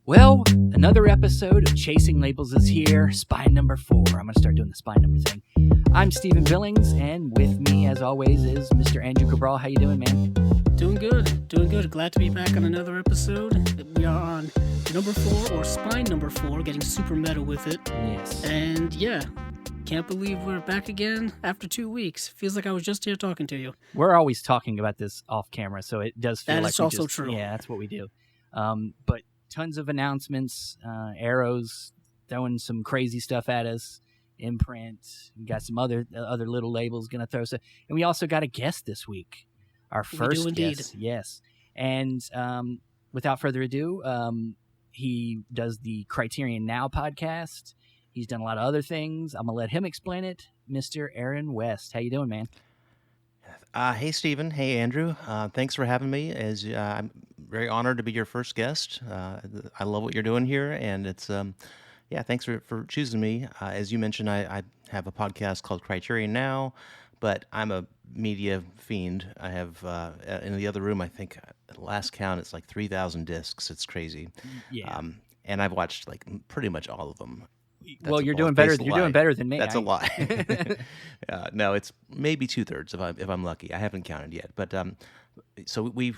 Well, another episode of Chasing Labels is here. Spine number 4. I'm going to start doing the spine number thing. I'm Stephen Billings, and with me, as always, is Mr. Andrew Cabral. How you doing, man? Doing good. Glad to be back on another episode. We are on number 4, or spine number 4, getting super meta with it. Yes. And yeah, can't believe we're back again after 2 weeks. Feels like I was just here talking to you. We're always talking about this off camera, so it does feel That like is also true. Yeah, that's what we do. But tons of announcements, Arrow's throwing some crazy stuff at us, Imprint, we got some other little labels going to throw stuff. And we also got a guest this week, our first guest. Yes. And without further ado, he does the Criterion Now podcast. He's done a lot of other things. I'm going to let him explain it. Mr. Aaron West. How you doing, man? Hey, Stephen. Hey, Andrew. Thanks for having me. I'm very honored to be your first guest. I love what you're doing here, and it's thanks for choosing me. As you mentioned, I have a podcast called Criterion Now, but I'm a media fiend. I have in the other room, I think at last count, it's like 3,000 discs. It's crazy. Yeah. And I've watched like pretty much all of them. Well, you're doing better. You're doing better than me. That's a lie. No, it's maybe 2/3 if I'm lucky. I haven't counted yet, but so we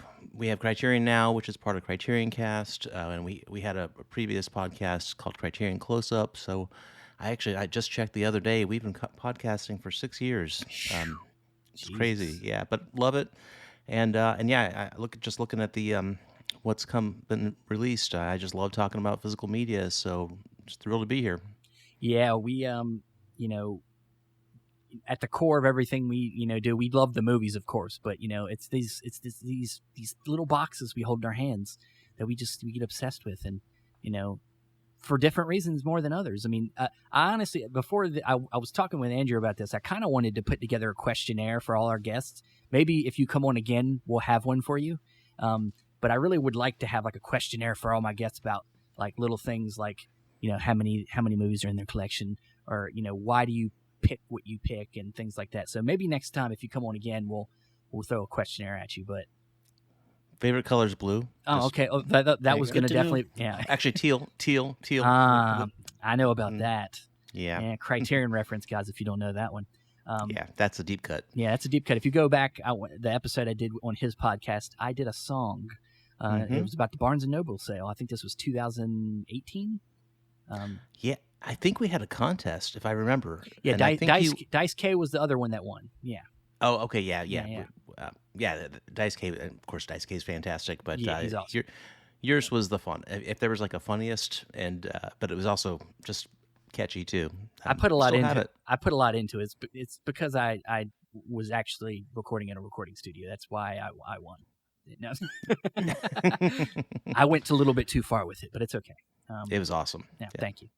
have Criterion Now, which is part of Criterion Cast, and we had a previous podcast called Criterion Close Up. So I just checked the other day. We've been podcasting for 6 years. It's crazy, yeah, but love it, and yeah, looking at the what's been released. I just love talking about physical media, so just thrilled to be here. Yeah, we at the core of everything we do, we love the movies, of course, but it's these little boxes we hold in our hands that we get obsessed with, and for different reasons more than others. I mean, I honestly, I was talking with Andrew about this. I kind of wanted to put together a questionnaire for all our guests. Maybe if you come on again, we'll have one for you. But I really would like to have like a questionnaire for all my guests about like little things like, how many movies are in their collection, or why do you pick what you pick, and things like that. So maybe next time, if you come on again, we'll throw a questionnaire at you. But favorite color is blue. Oh, okay. Oh, that was going to definitely Actually, teal. I know about that. Yeah. Criterion reference, guys. If you don't know that one. That's a deep cut. Yeah, that's a deep cut. If you go back, the episode I did on his podcast, I did a song. It was about the Barnes & Noble sale. I think this was 2018. Yeah, I think we had a contest, if I remember. Yeah, Dice K was the other one that won. Yeah. Oh, okay, yeah. Dice K, of course, Dice K is fantastic, but he's awesome. Yours was the fun. If there was like a funniest, but it was also just catchy too. I put a lot into it. I put a lot into it. It's because I was actually recording in a recording studio. That's why I won. No. I went a little bit too far with it, but it's okay. It was awesome. Yeah, thank you.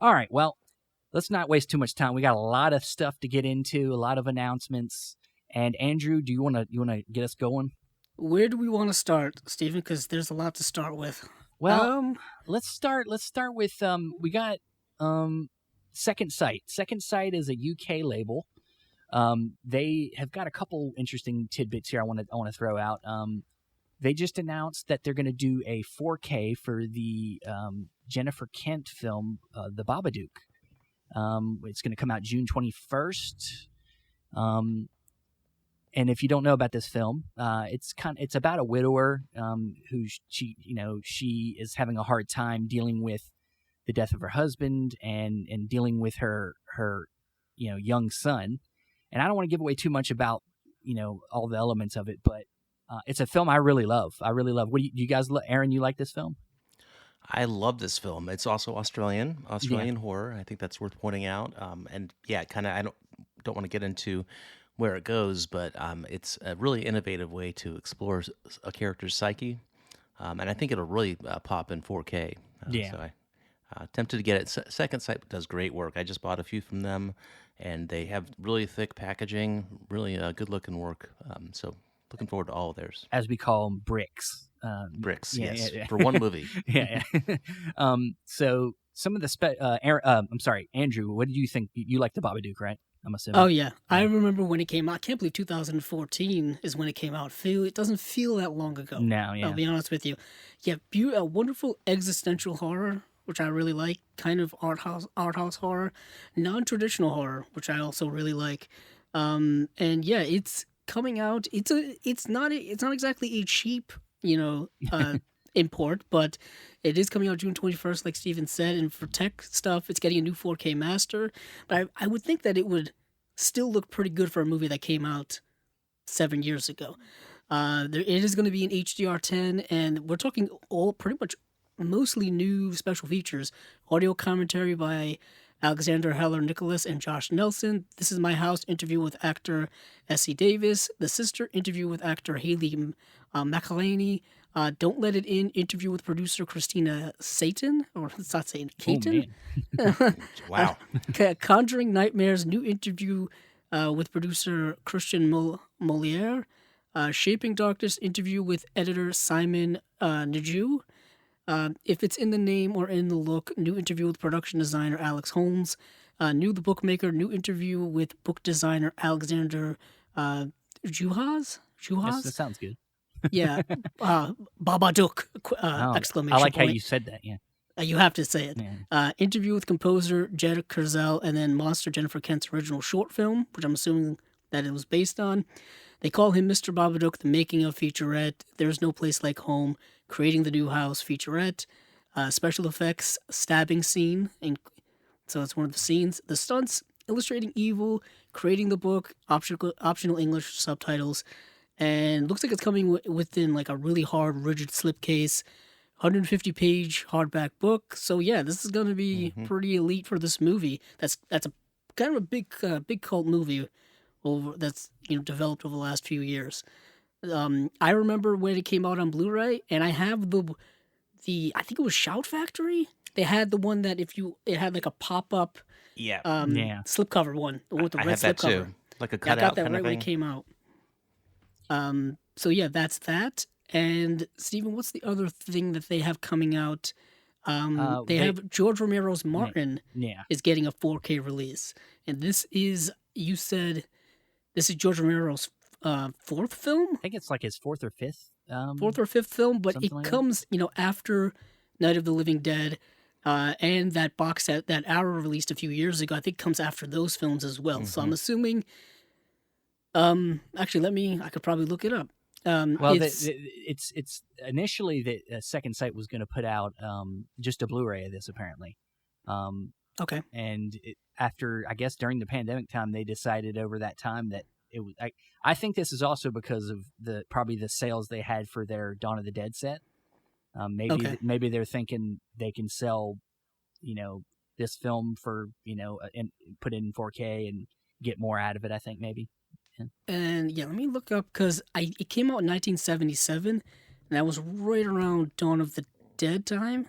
All right, well, let's not waste too much time. We got a lot of stuff to get into, a lot of announcements. And Andrew, do you want to get us going? Where do we want to start, Stephen? Because there's a lot to start with. Well, let's start with we got Second Sight. Second Sight is a UK label. They have got a couple interesting tidbits here I want to throw out. They just announced that they're going to do a 4K for the Jennifer Kent film, The Babadook. It's going to come out June 21st. And if you don't know about this film, it's about a widower who she is having a hard time dealing with the death of her husband and dealing with her young son. And I don't want to give away too much about all the elements of it, but it's a film I really love. What do you guys? Aaron, you like this film? I love this film. It's also Australian horror. I think that's worth pointing out. And yeah, kind of. I don't want to get into where it goes, but it's a really innovative way to explore a character's psyche, and I think it'll really pop in 4K. So I tempted to get it. Second Sight does great work. I just bought a few from them, and they have really thick packaging, really good-looking work. So looking forward to all of theirs. As we call them, bricks. Bricks, yes, for one movie. Yeah. So some of the I'm sorry, Andrew. What did you think? You like the Babadook, right? I'm assuming. Oh yeah, I remember when it came out. I can't believe 2014 is when it came out. It doesn't feel that long ago. No, yeah. I'll be honest with you. Yeah, a wonderful existential horror, which I really like. Kind of art house horror, non-traditional horror, which I also really like. And yeah, it's coming out. It's not exactly a cheap, import, but it is coming out June 21st, like Steven said. And for tech stuff, it's getting a new 4K master. But I would think that it would still look pretty good for a movie that came out 7 years ago. It is going to be in HDR10, and we're talking all pretty much mostly new special features. Audio commentary by Alexander Heller Nicholas and Josh Nelson. This Is My House interview with actor Essie Davis. The Sister interview with actor Haley McElhaney. Don't Let It In interview with producer Christina Satan, or it's not Satan, Caton. Wow. Conjuring Nightmares new interview with producer Christian Moliere. Shaping Darkness interview with editor Simon Najou. If It's in the Name or in the Look, new interview with production designer Alex Holmes. New The Bookmaker, new interview with book designer Alexander Juhas. Yes, that sounds good. Yeah, Babadook! Exclamation I like point. how you said that. Yeah, you have to say it. Yeah. Interview with composer Jed Kurzel, and then Monster Jennifer Kent's original short film, which I'm assuming that it was based on. They call him Mr. Babadook, the making of featurette. There's No Place Like Home, creating the new house featurette. Special effects, stabbing scene, and so it's one of the scenes. The stunts, illustrating evil, creating the book, optional English subtitles. And looks like it's coming within like a really hard, rigid slipcase, 150-page hardback book. So yeah, this is going to be pretty elite for this movie. That's a kind of a big cult movie that's developed over the last few years. I remember when it came out on Blu-ray, and I have the I think it was Shout Factory. They had the one that it had like a pop-up slipcover one, the one with the red slipcover. Too. Like a I cutout got that kind right of when thing. it came out. So yeah, that's that. And Steven, what's the other thing that they have coming out? They have George Romero's Martin is getting a 4K release. And this is, you said, this is George Romero's fourth film? I think it's like his fourth or fifth. Fourth or fifth film, but it like comes, after Night of the Living Dead, and that box set that Arrow released a few years ago. I think comes after those films as well. So I'm assuming. Actually, I could probably look it up. Well, it's initially the Second Sight was going to put out just a Blu-ray of this apparently. Okay. And after, I guess during the pandemic time, they decided over that time that it was. I think this is also because of probably the sales they had for their Dawn of the Dead set. Maybe they're thinking they can sell, this film for and put it in 4K and get more out of it. I think maybe. And yeah, let me look up because it came out in 1977, and that was right around Dawn of the Dead time.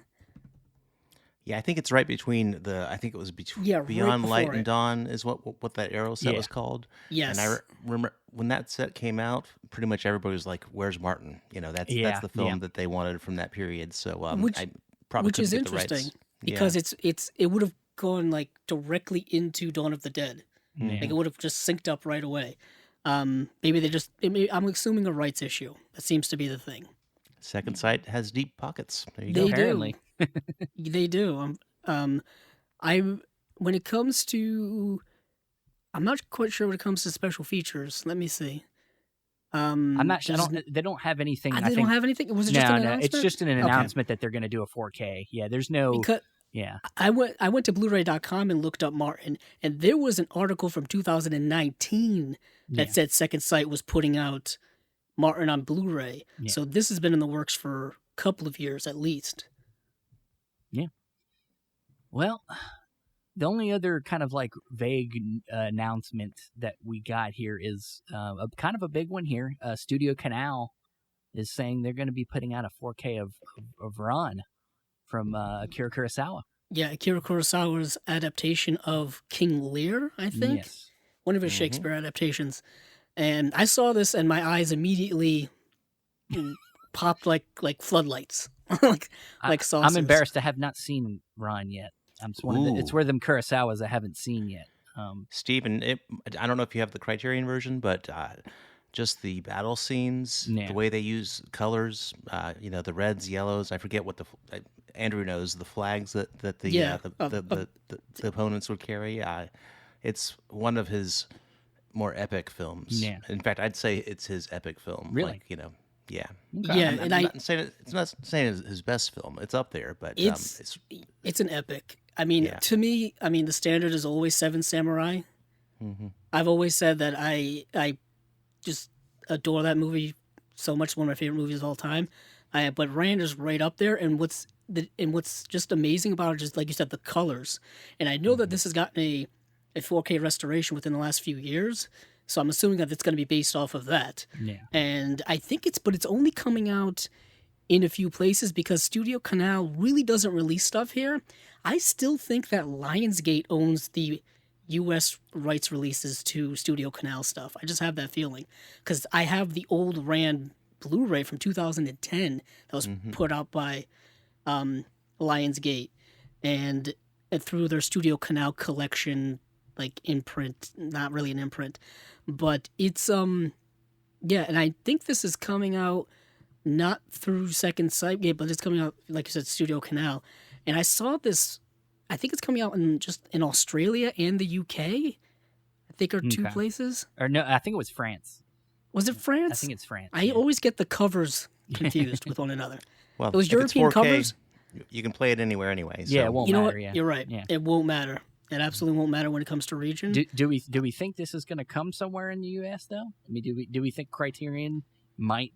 Yeah, I think it's right between I think it was right Beyond Light before and it. Dawn is what that Arrow set was called. Yes. And I remember when that set came out, pretty much everybody was like, "Where's Martin?" That's the film that they wanted from that period. So I probably which is couldn't get the interesting rights. because it would have gone like directly into Dawn of the Dead. Like it would have just synced up right away. Maybe I'm assuming a rights issue. That seems to be the thing. Second Sight has deep pockets. There you They go. Apparently. They do. When it comes to, I'm not quite sure when it comes to special features. Let me see. I'm not sure. They don't have anything. They don't have anything. Was it just an announcement? It's just an announcement that they're going to do a 4K. Yeah, there's no. I went to Blu-ray.com and looked up Martin, and there was an article from 2019 that said Second Sight was putting out Martin on Blu-ray. Yeah. So this has been in the works for a couple of years at least. Yeah. Well, the only other kind of like vague announcement that we got here is a kind of a big one here. Studio Canal is saying they're going to be putting out a 4K of Ron from Akira Kurosawa. Yeah, Akira Kurosawa's adaptation of King Lear, I think. Yes. One of his Shakespeare adaptations. And I saw this and my eyes immediately popped like floodlights. like saucers. I'm embarrassed I have not seen Ron yet. It's one of it's one of them Kurosawas I haven't seen yet. Steven, I don't know if you have the Criterion version, but just the battle scenes, Yeah. the way they use colors, the reds, yellows. I forget what Andrew knows the flags that the opponents would carry. It's one of his more epic films. Yeah. In fact, I'd say it's his epic film. Really? Like, yeah. Okay. Yeah, I'm not saying it's not saying it's his best film. It's up there, but it's an epic. I mean, Yeah. to me, the standard is always Seven Samurai. Mm-hmm. I've always said that I just adore that movie so much. It's one of my favorite movies of all time. But Rand is right up there, and what's just amazing about it, just like you said, the colors. And I know that this has gotten a 4K restoration within the last few years, so I'm assuming that it's going to be based off of that. Yeah. And I think it's only coming out in a few places because Studio Canal really doesn't release stuff here. I still think that Lionsgate owns the U.S. rights releases to Studio Canal stuff. I just have that feeling because I have the old Rand Blu-ray from 2010 that was put out by Lionsgate and through their Studio Canal collection, like imprint, not really an imprint, but it's and I think this is coming out not through Second Sight, but it's coming out, like you said, Studio Canal. And I saw this, I think it's coming out in Australia and the UK, I think are two Okay. places. Or no, I think it was France. Was it France? I think it's France. I always get the covers confused with one another. Well, It was if it's European 4K, covers. You can play it anywhere anyway. So. Yeah, it won't You know matter. what? Yeah. You're right. Yeah. It won't matter. It absolutely won't matter when it comes to region. Do we think this is going to come somewhere in the U.S. though? I mean, do we think Criterion might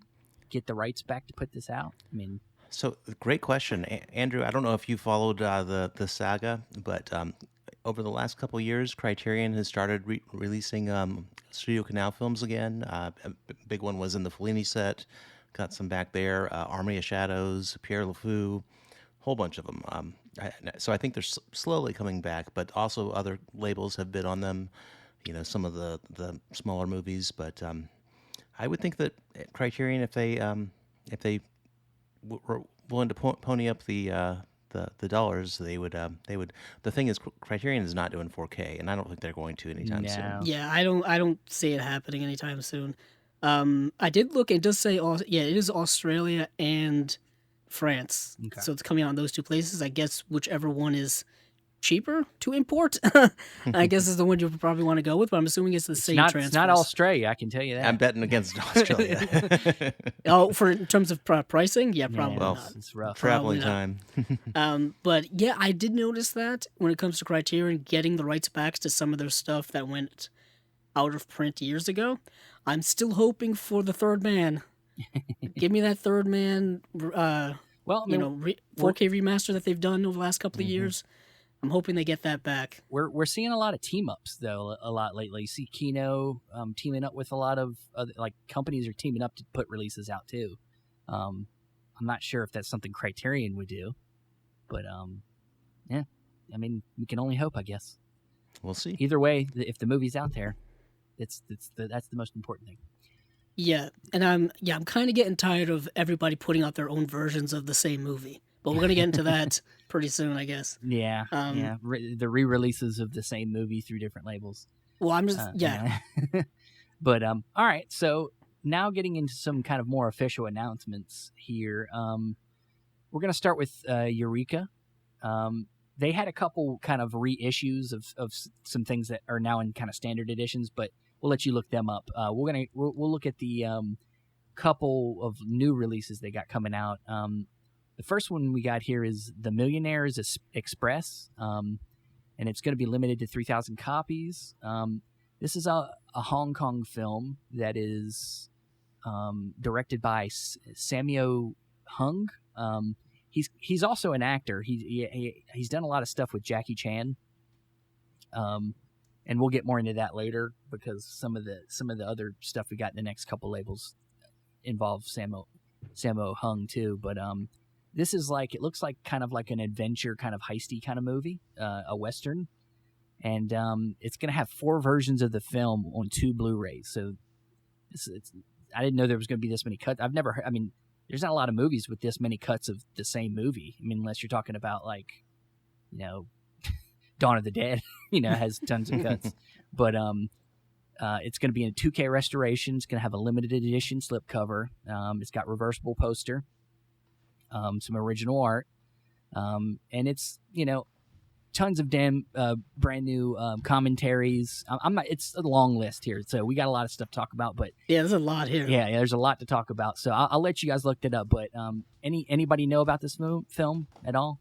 get the rights back to put this out? I mean, So great question, Andrew. I don't know if you followed the saga, but over the last couple of years, Criterion has started releasing Studio Canal films again. A big one was in the Fellini set. Got some back there. Army of Shadows, Pierre LeFou, whole bunch of them. So I think they're slowly coming back, but also other labels have bid on them. Some of the smaller movies, but I would think that Criterion, if they were willing to pony up the dollars, they would. The thing is, Criterion is not doing 4K, and I don't think they're going to anytime soon. No. Yeah, I don't see it happening anytime soon. I did look. It does say, it is Australia and France. Okay. So it's coming out in those two places. I guess whichever one is cheaper to import, I guess is the one you probably want to go with. But I'm assuming it's the same transfers. It's not Australia, I can tell you that. I'm betting against Australia. Oh, in terms of pricing, yeah, probably well, not. It's rough. Traveling Probably time. But yeah, I did notice that when it comes to Criterion getting the rights back to some of their stuff that went out of print years ago. I'm still hoping for the Third Man. Give me that Third Man, Well, I mean, 4K remaster that they've done over the last couple of years. I'm hoping they get that back. we're seeing a lot of team ups though a lot lately. You see Kino teaming up with a lot of other, like companies are teaming up to put releases out too. I'm not sure if that's something Criterion would do, but yeah, I mean we can only hope, I guess. We'll see. Either way, if the movie's out there, that's the most important thing. Yeah, and I'm kind of getting tired of everybody putting out their own versions of the same movie. But we're gonna get into that pretty soon, I guess. Yeah, yeah. The re-releases of the same movie through different labels. Well, I'm just But all right. So now getting into some kind of more official announcements here. We're gonna start with Eureka. They had a couple kind of reissues of some things that are now in kind of standard editions, but we'll let you look them up. We'll look at the couple of new releases they got coming out. The first one we got here is The Millionaire's Express, and it's going to be limited to 3,000 copies. This is a Hong Kong film that is directed by Samyo Hung. He's also an actor. He's done a lot of stuff with Jackie Chan, and we'll get more into that later because some of the other stuff we got in the next couple labels involve Sammo Hung too. But this is it looks like kind of like an adventure, kind of heisty kind of movie, a western, and it's going to have 4 versions of the film on 2 Blu-rays. So I didn't know there was going to be this many cuts. I've never heard. I mean, there's not a lot of movies with this many cuts of the same movie. I mean, unless you're talking about Dawn of the Dead, has tons of cuts. But it's going to be in a 2K restoration. It's going to have a limited edition slipcover. It's got reversible poster, some original art, and it's tons of damn brand new commentaries. It's a long list here, so we got a lot of stuff to talk about. But yeah, there's a lot here. Yeah, there's a lot to talk about. So I'll let you guys look it up. But anybody know about this film at all?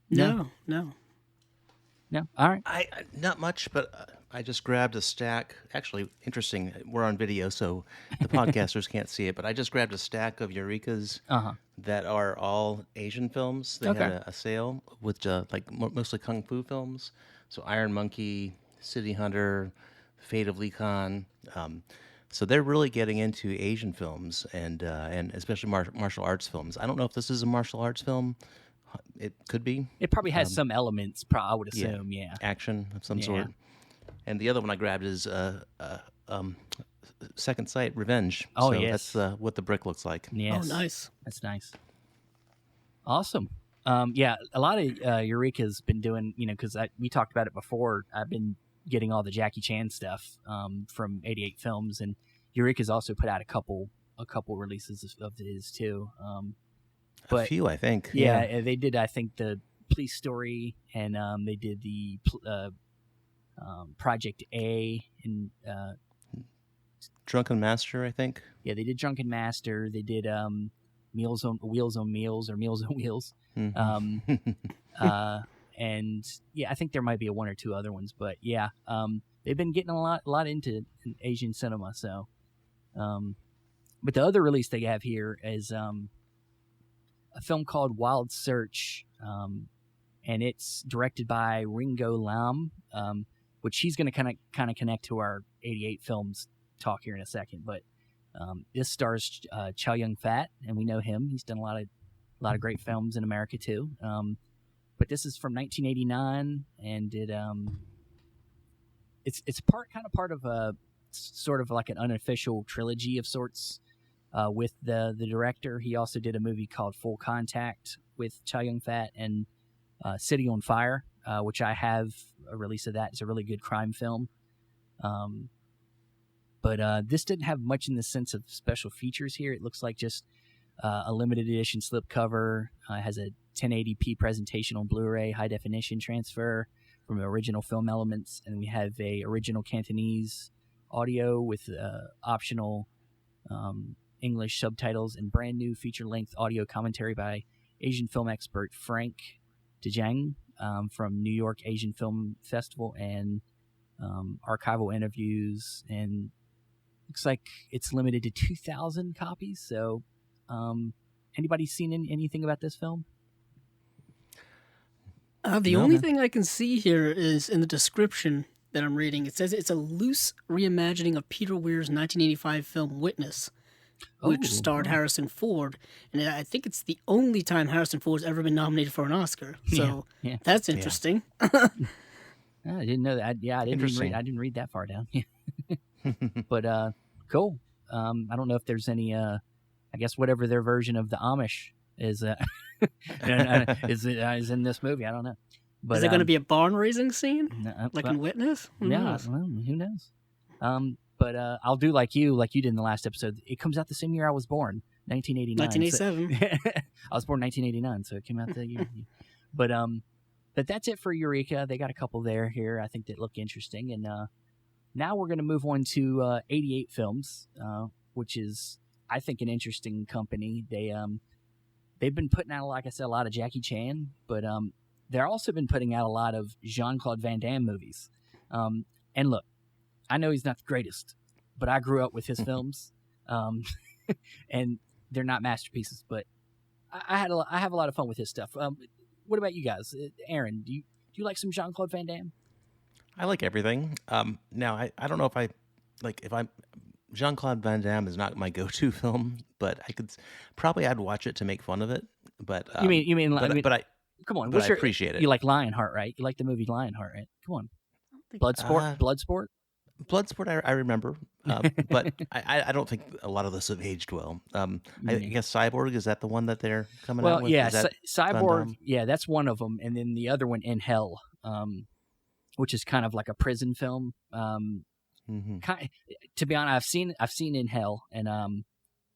No. All right. I not much, but I just grabbed a stack. Actually, interesting. We're on video, so the podcasters can't see it. But I just grabbed a stack of Eurekas that are all Asian films. They had a sale with mostly kung fu films. So Iron Monkey, City Hunter, Fate of Lee Khan. So they're really getting into Asian films and especially martial arts films. I don't know if this is a martial arts film. It could be. It probably has some elements, I would assume, yeah. Action of some sort. And the other one I grabbed is Second Sight, Revenge. Oh, so yes. That's what the brick looks like. Yes. Oh, nice. That's nice. Awesome. A lot of Eureka's been doing, because we talked about it before. I've been getting all the Jackie Chan stuff from 88 Films, and Eureka's also put out a couple releases of his too. But, a few, I think. Yeah, they did. I think the Police Story, and they did the Project A, and Drunken Master, I think. Yeah, they did Drunken Master. They did Wheels on Wheels. Mm-hmm. And I think there might be one or two other ones, but they've been getting a lot into Asian cinema. So, but the other release they have here is a film called Wild Search, and it's directed by Ringo Lam, which he's going to kind of connect to our 88 Films talk here in a second. But this stars Chow Yun-fat, and we know him. He's done a lot of great films in America too. But this is from 1989, and it's part of a sort of like an unofficial trilogy of sorts. With the director. He also did a movie called Full Contact with Chow Yun-fat, and City on Fire, which I have a release of that. It's a really good crime film. But this didn't have much in the sense of special features here. It looks like just a limited edition slipcover. It has a 1080p presentation on Blu-ray, high definition transfer from original film elements, and we have a original Cantonese audio with optional English subtitles and brand new feature-length audio commentary by Asian film expert Frank DeJang from New York Asian Film Festival, and archival interviews, and looks like it's limited to 2,000 copies. So anybody seen anything about this film? The only thing I can see here is in the description that I'm reading. It says it's a loose reimagining of Peter Weir's 1985 film Witness, which starred Harrison Ford, and I think it's the only time Harrison Ford's ever been nominated for an Oscar. So that's interesting. I didn't know that. I didn't read that far down. But cool. I don't know if there's any. I guess whatever their version of the Amish is is in this movie. I don't know. But is there going to be a barn raising scene in Witness? Who knows? Who knows? But I'll do like you did in the last episode. It comes out the same year I was born, 1989. 1987. So, I was born 1989, so it came out that year. But that's it for Eureka. They got a couple here, I think, that look interesting. And now we're going to move on to 88 Films, which is, I think, an interesting company. They've been putting out, like I said, a lot of Jackie Chan, but they've also been putting out a lot of Jean-Claude Van Damme movies. And look, I know he's not the greatest, but I grew up with his films, and they're not masterpieces. But I have a lot of fun with his stuff. What about you guys, Aaron? Do you like some Jean-Claude Van Damme? I like everything. Now I don't know if Jean-Claude Van Damme is not my go-to film, but I'd watch it to make fun of it. But you mean? Come on, I appreciate it. You like Lionheart, right? You like the movie Lionheart, right? Come on, Bloodsport. Bloodsport, I remember, but I don't think a lot of those have aged well. I guess Cyborg, is that the one that they're coming out Well, with? yeah, Is that Cyborg, Gundam? yeah, that's one of them, and then the other one, In Hell, which is kind of like a prison film. To be honest, I've seen In Hell, and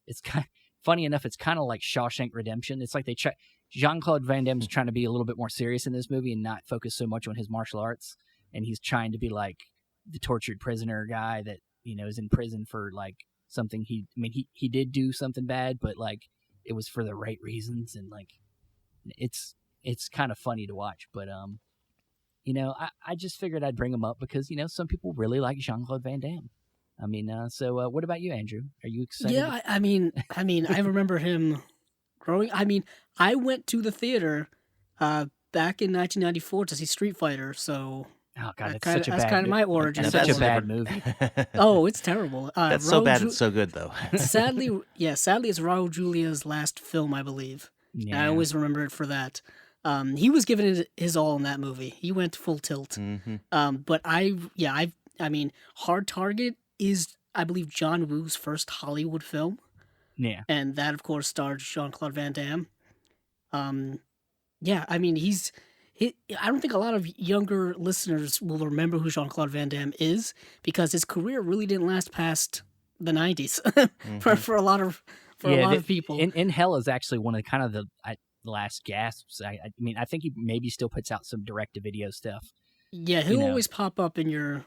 it's kind funny enough. It's kind of like Shawshank Redemption. It's like Jean-Claude Van Damme's trying to be a little bit more serious in this movie and not focus so much on his martial arts, and he's trying to be like the tortured prisoner guy that is in prison for like something he did do something bad, but like it was for the right reasons, and like it's kind of funny to watch, but I just figured I'd bring him up because some people really like Jean-Claude Van Damme. I mean, so what about you, Andrew? Are you excited? Yeah, I mean, I remember him growing. I mean, I went to the theater back in 1994 to see Street Fighter, so Oh God, that's kind of my origin. It's such a That's bad never- movie. Oh, it's terrible. That's so Raul bad Ju- it's so good, though. sadly, it's Raul Julia's last film, I believe. And I Yeah. always remember it for that. He was giving it his all in that movie. He went full tilt. But I mean, Hard Target is, I believe, John Woo's first Hollywood film, Yeah. and that, of course, starred Jean-Claude Van Damme. Yeah, I mean, I don't think a lot of younger listeners will remember who Jean-Claude Van Damme is because his career really didn't last past the 90s for a lot of people. In Hell is actually one of the last gasps. I mean, I think he maybe still puts out some direct-to-video stuff. Yeah, he'll always pop up in your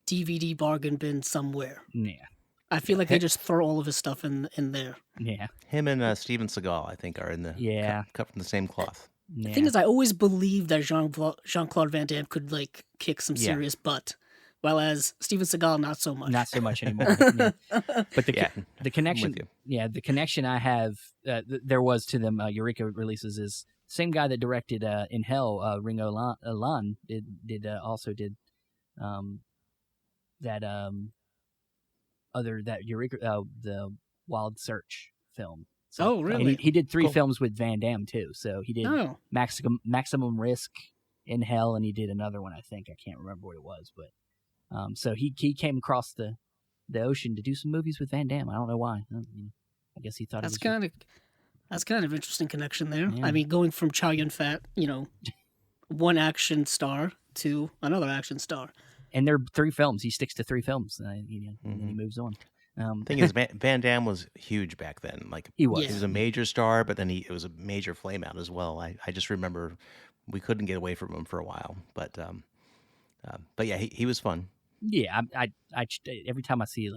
DVD bargain bin somewhere. Yeah. I feel like they just throw all of his stuff in there. Yeah. Him and Steven Seagal, I think, are in the cut from the same cloth. Yeah. The thing is, I always believed that Jean-Claude Van Damme could like kick some serious butt, while as Steven Seagal, not so much. Not so much anymore. Yeah. But the connection, with you. the connection I have, there was to them. Eureka releases is same guy that directed In Hell. Ringo Lam also did that Eureka the Wild Search film. So, Oh, really? and he did 3 films with Van Damme too. So he did Maximum Risk, In Hell, and he did another one. I think I can't remember what it was, but so he came across the ocean to do some movies with Van Damme. I don't know why. I guess he thought That's it was kind of interesting connection there. Yeah. I mean, going from Chow Yun-Fat, one action star to another action star. And there are 3 films. He sticks to 3 films, and then he moves on. Thing is, Van Damme was huge back then. Like He was. He was a major star, but then it was a major flame out as well. I just remember we couldn't get away from him for a while, but yeah, he was fun. Yeah, I every time I see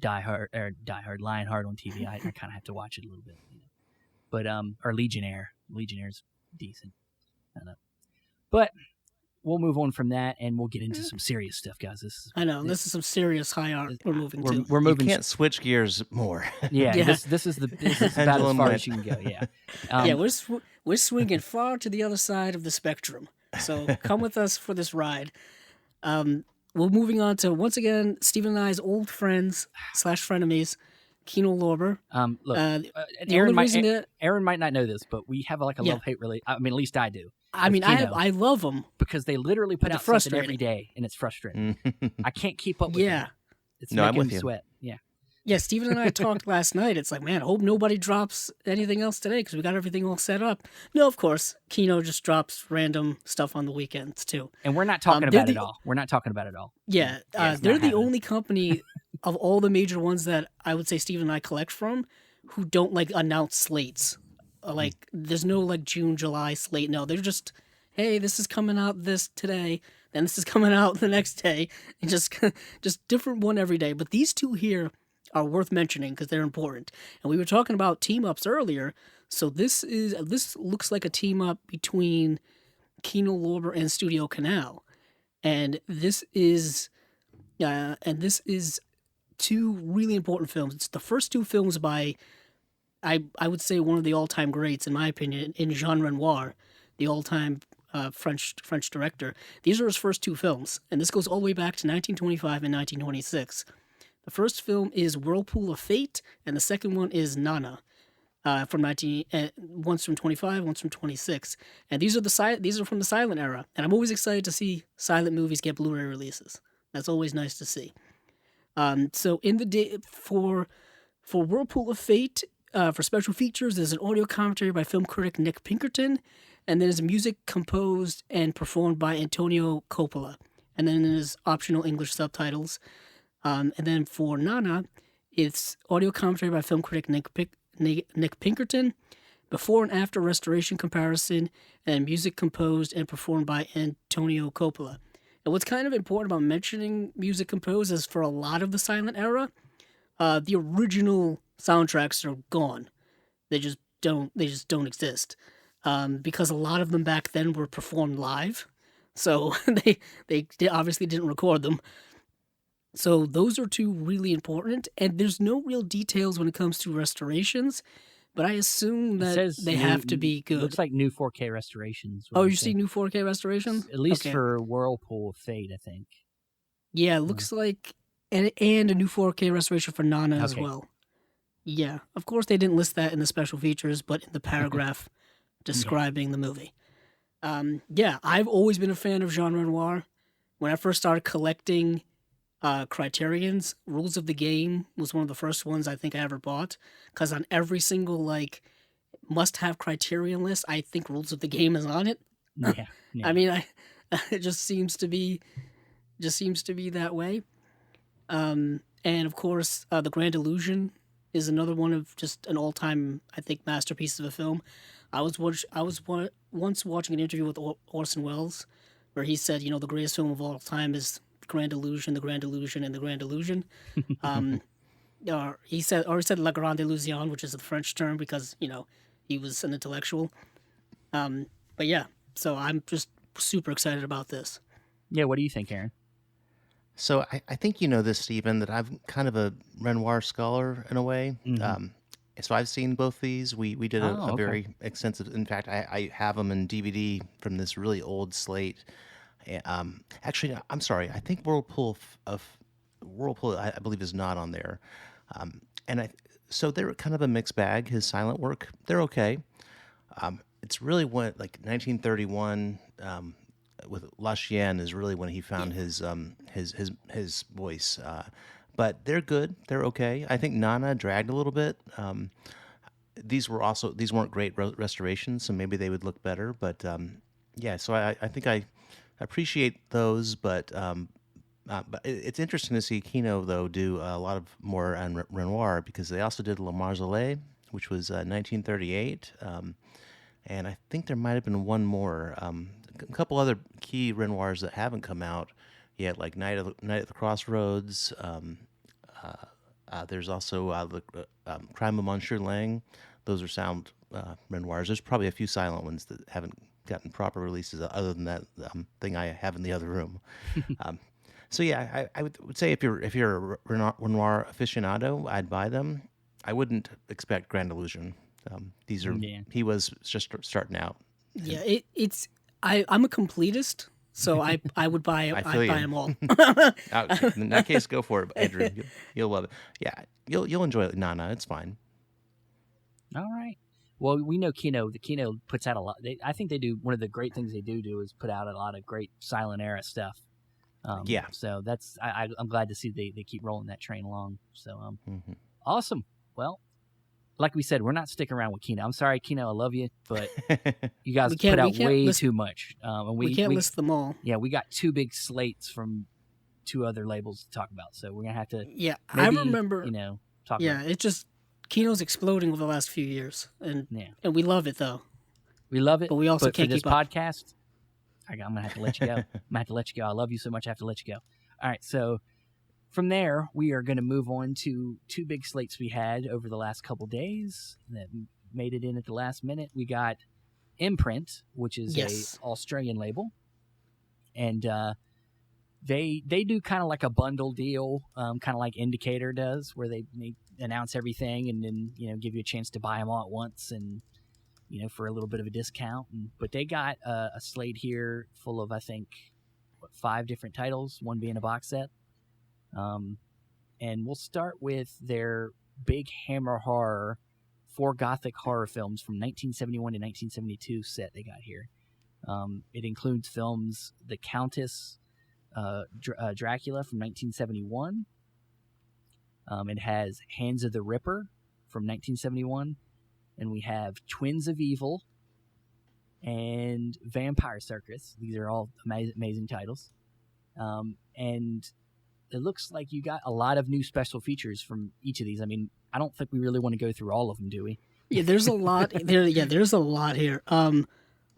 Die Hard, Lionheart on TV, I kind of have to watch it a little bit. But or Legionnaire's decent. I know. But we'll move on from that, and we'll get into some serious stuff, guys. This is some serious high art we're moving to. We're You moving. can't switch gears more. Yeah, Yeah. This is about as Pendulum far went. as you can go. Yeah. Yeah, we're swinging far to the other side of the spectrum. So come with us for this ride. We're moving on to, once again, Stephen and I's old friends / frenemies, Kino Lorber. Look, The Aaron only reason that Aaron might not know this, but we have a love-hate relationship. I mean, at least I do. I mean, Kino. I love them. Because they literally put But out they're something every frustrating. day, and it's frustrating. I can't keep up with Yeah. them. It's No, I'm making with me you. sweat. Yeah. Yeah, Steven and I talked last night. It's like, man, I hope nobody drops anything else today because we got everything all set up. No, of course, Kino just drops random stuff on the weekends too. And we're not talking they're about it the- all. We're not talking about it all. Yeah, it's they're not the happening. only company of all the major ones that I would say Steven and I collect from who don't like announce slates. Like, there's no like June, July slate. No, they're just, hey, this is coming out today, then this is coming out the next day, and just different one every day. But these two here are worth mentioning because they're important. And we were talking about team ups earlier, so this looks like a team up between Kino Lorber and Studio Canal, and this is 2 really important films. It's the first 2 films by, I would say, one of the all-time greats, in my opinion, in Jean Renoir, the all-time French director. These are his first 2 films, and this goes all the way back to 1925 and 1926. The first film is Whirlpool of Fate, and the second one is Nana, one's from 25, one's from 26. And these are from the silent era, and I'm always excited to see silent movies get Blu-ray releases. That's always nice to see. So in the day for Whirlpool of Fate, for special features, there's an audio commentary by film critic Nick Pinkerton, and then there's music composed and performed by Antonio Coppola, and then there's optional English subtitles. And then for Nana, it's audio commentary by film critic Nick Pinkerton, before and after restoration comparison, and music composed and performed by Antonio Coppola. And what's kind of important about mentioning music composed is for a lot of the silent era, the original soundtracks are gone. They just don't exist, because a lot of them back then were performed live, so they obviously didn't record them. So those are two really important, and there's no real details when it comes to restorations, but I assume that they have to be good. Looks like new 4K restorations. Oh, you see new 4K restorations? At least for Whirlpool of Fate, I think. Yeah, it looks like, and a new 4K restoration for Nana as well. Yeah, of course they didn't list that in the special features, but in the paragraph describing the movie. Yeah, I've always been a fan of genre noir. When I first started collecting Criterion's, Rules of the Game was one of the first ones I think I ever bought, because on every single must-have Criterion list, I think Rules of the Game is on it. Yeah. I mean, it just seems to be that way. And of course, The Grand Illusion is another one of just an all-time, I think, masterpiece of a film. I was once watching an interview with Orson Welles, where he said, the greatest film of all time is The Grand Illusion, The Grand Illusion, and The Grand Illusion. He said La Grande Illusion, which is the French term because, he was an intellectual. But yeah, so I'm just super excited about this. Yeah, what do you think, Aaron? So I think you know this, Stephen, that I'm kind of a Renoir scholar in a way. Mm-hmm. So I've seen both these. We did a very extensive. In fact, I have them in DVD from this really old slate. Actually, I'm sorry. I think Whirlpool, I believe, is not on there. So they're kind of a mixed bag. His silent work, they're okay. It's really when 1931. With La Chienne is really when he found his voice. But they're good. They're okay. I think Nana dragged a little bit. These weren't great restorations, so maybe they would look better. But so I think I appreciate those. But it's interesting to see Kino though do a lot of more on Renoir, because they also did Le Marzolais, which was 1938. And I think there might have been one more. A couple other key Renoirs that haven't come out yet, like Night at the Crossroads. There's also the Crime of Monsieur Lang. Those are sound Renoirs. There's probably a few silent ones that haven't gotten proper releases other than that thing I have in the other room. So yeah, I would say if you're a Renoir aficionado, I'd buy them. I wouldn't expect Grand Illusion. These are he was just starting out. Yeah, it's. I'm a completist, so I would buy I'd buy them all. In that case, go for it, Andrew. You'll love it. Yeah, you'll enjoy it, Nana. It's fine. All right. Well, we know Kino. The Kino puts out a lot. I think they do. One of the great things they do is put out a lot of great silent era stuff. So that's I'm glad to see they keep rolling that train along. So awesome. Well, like we said, we're not sticking around with Kino. I'm sorry, Kino. I love you, but you guys put out way too much. And we can't list them all. Yeah, we got two big slates from two other labels to talk about, so we're gonna have to. Yeah, maybe, I remember. Talk. Yeah, about it's just Kino's exploding over the last few years, and we love it though. We love it, but we also can't for this keep up. podcast. I'm gonna have to let you go. I'm gonna have to let you go. I love you so much. I have to let you go. All right, so. From there, we are going to move on to two big slates we had over the last couple days that made it in at the last minute. We got Imprint, which is a Australian label, and they do kind of like a bundle deal, kind of like Indicator does, where they announce everything and then give you a chance to buy them all at once and for a little bit of a discount. But they got a slate here full of, I think, 5 different titles, one being a box set. And we'll start with their big Hammer Horror 4 Gothic horror films from 1971 to 1972 set they got here. It includes films The Countess, Dracula from 1971. It has Hands of the Ripper from 1971. And we have Twins of Evil and Vampire Circus. These are all amazing titles. And it looks like you got a lot of new special features from each of these. I mean, I don't think we really want to go through all of them, do we? Yeah, there's a lot there. Yeah, there's a lot here.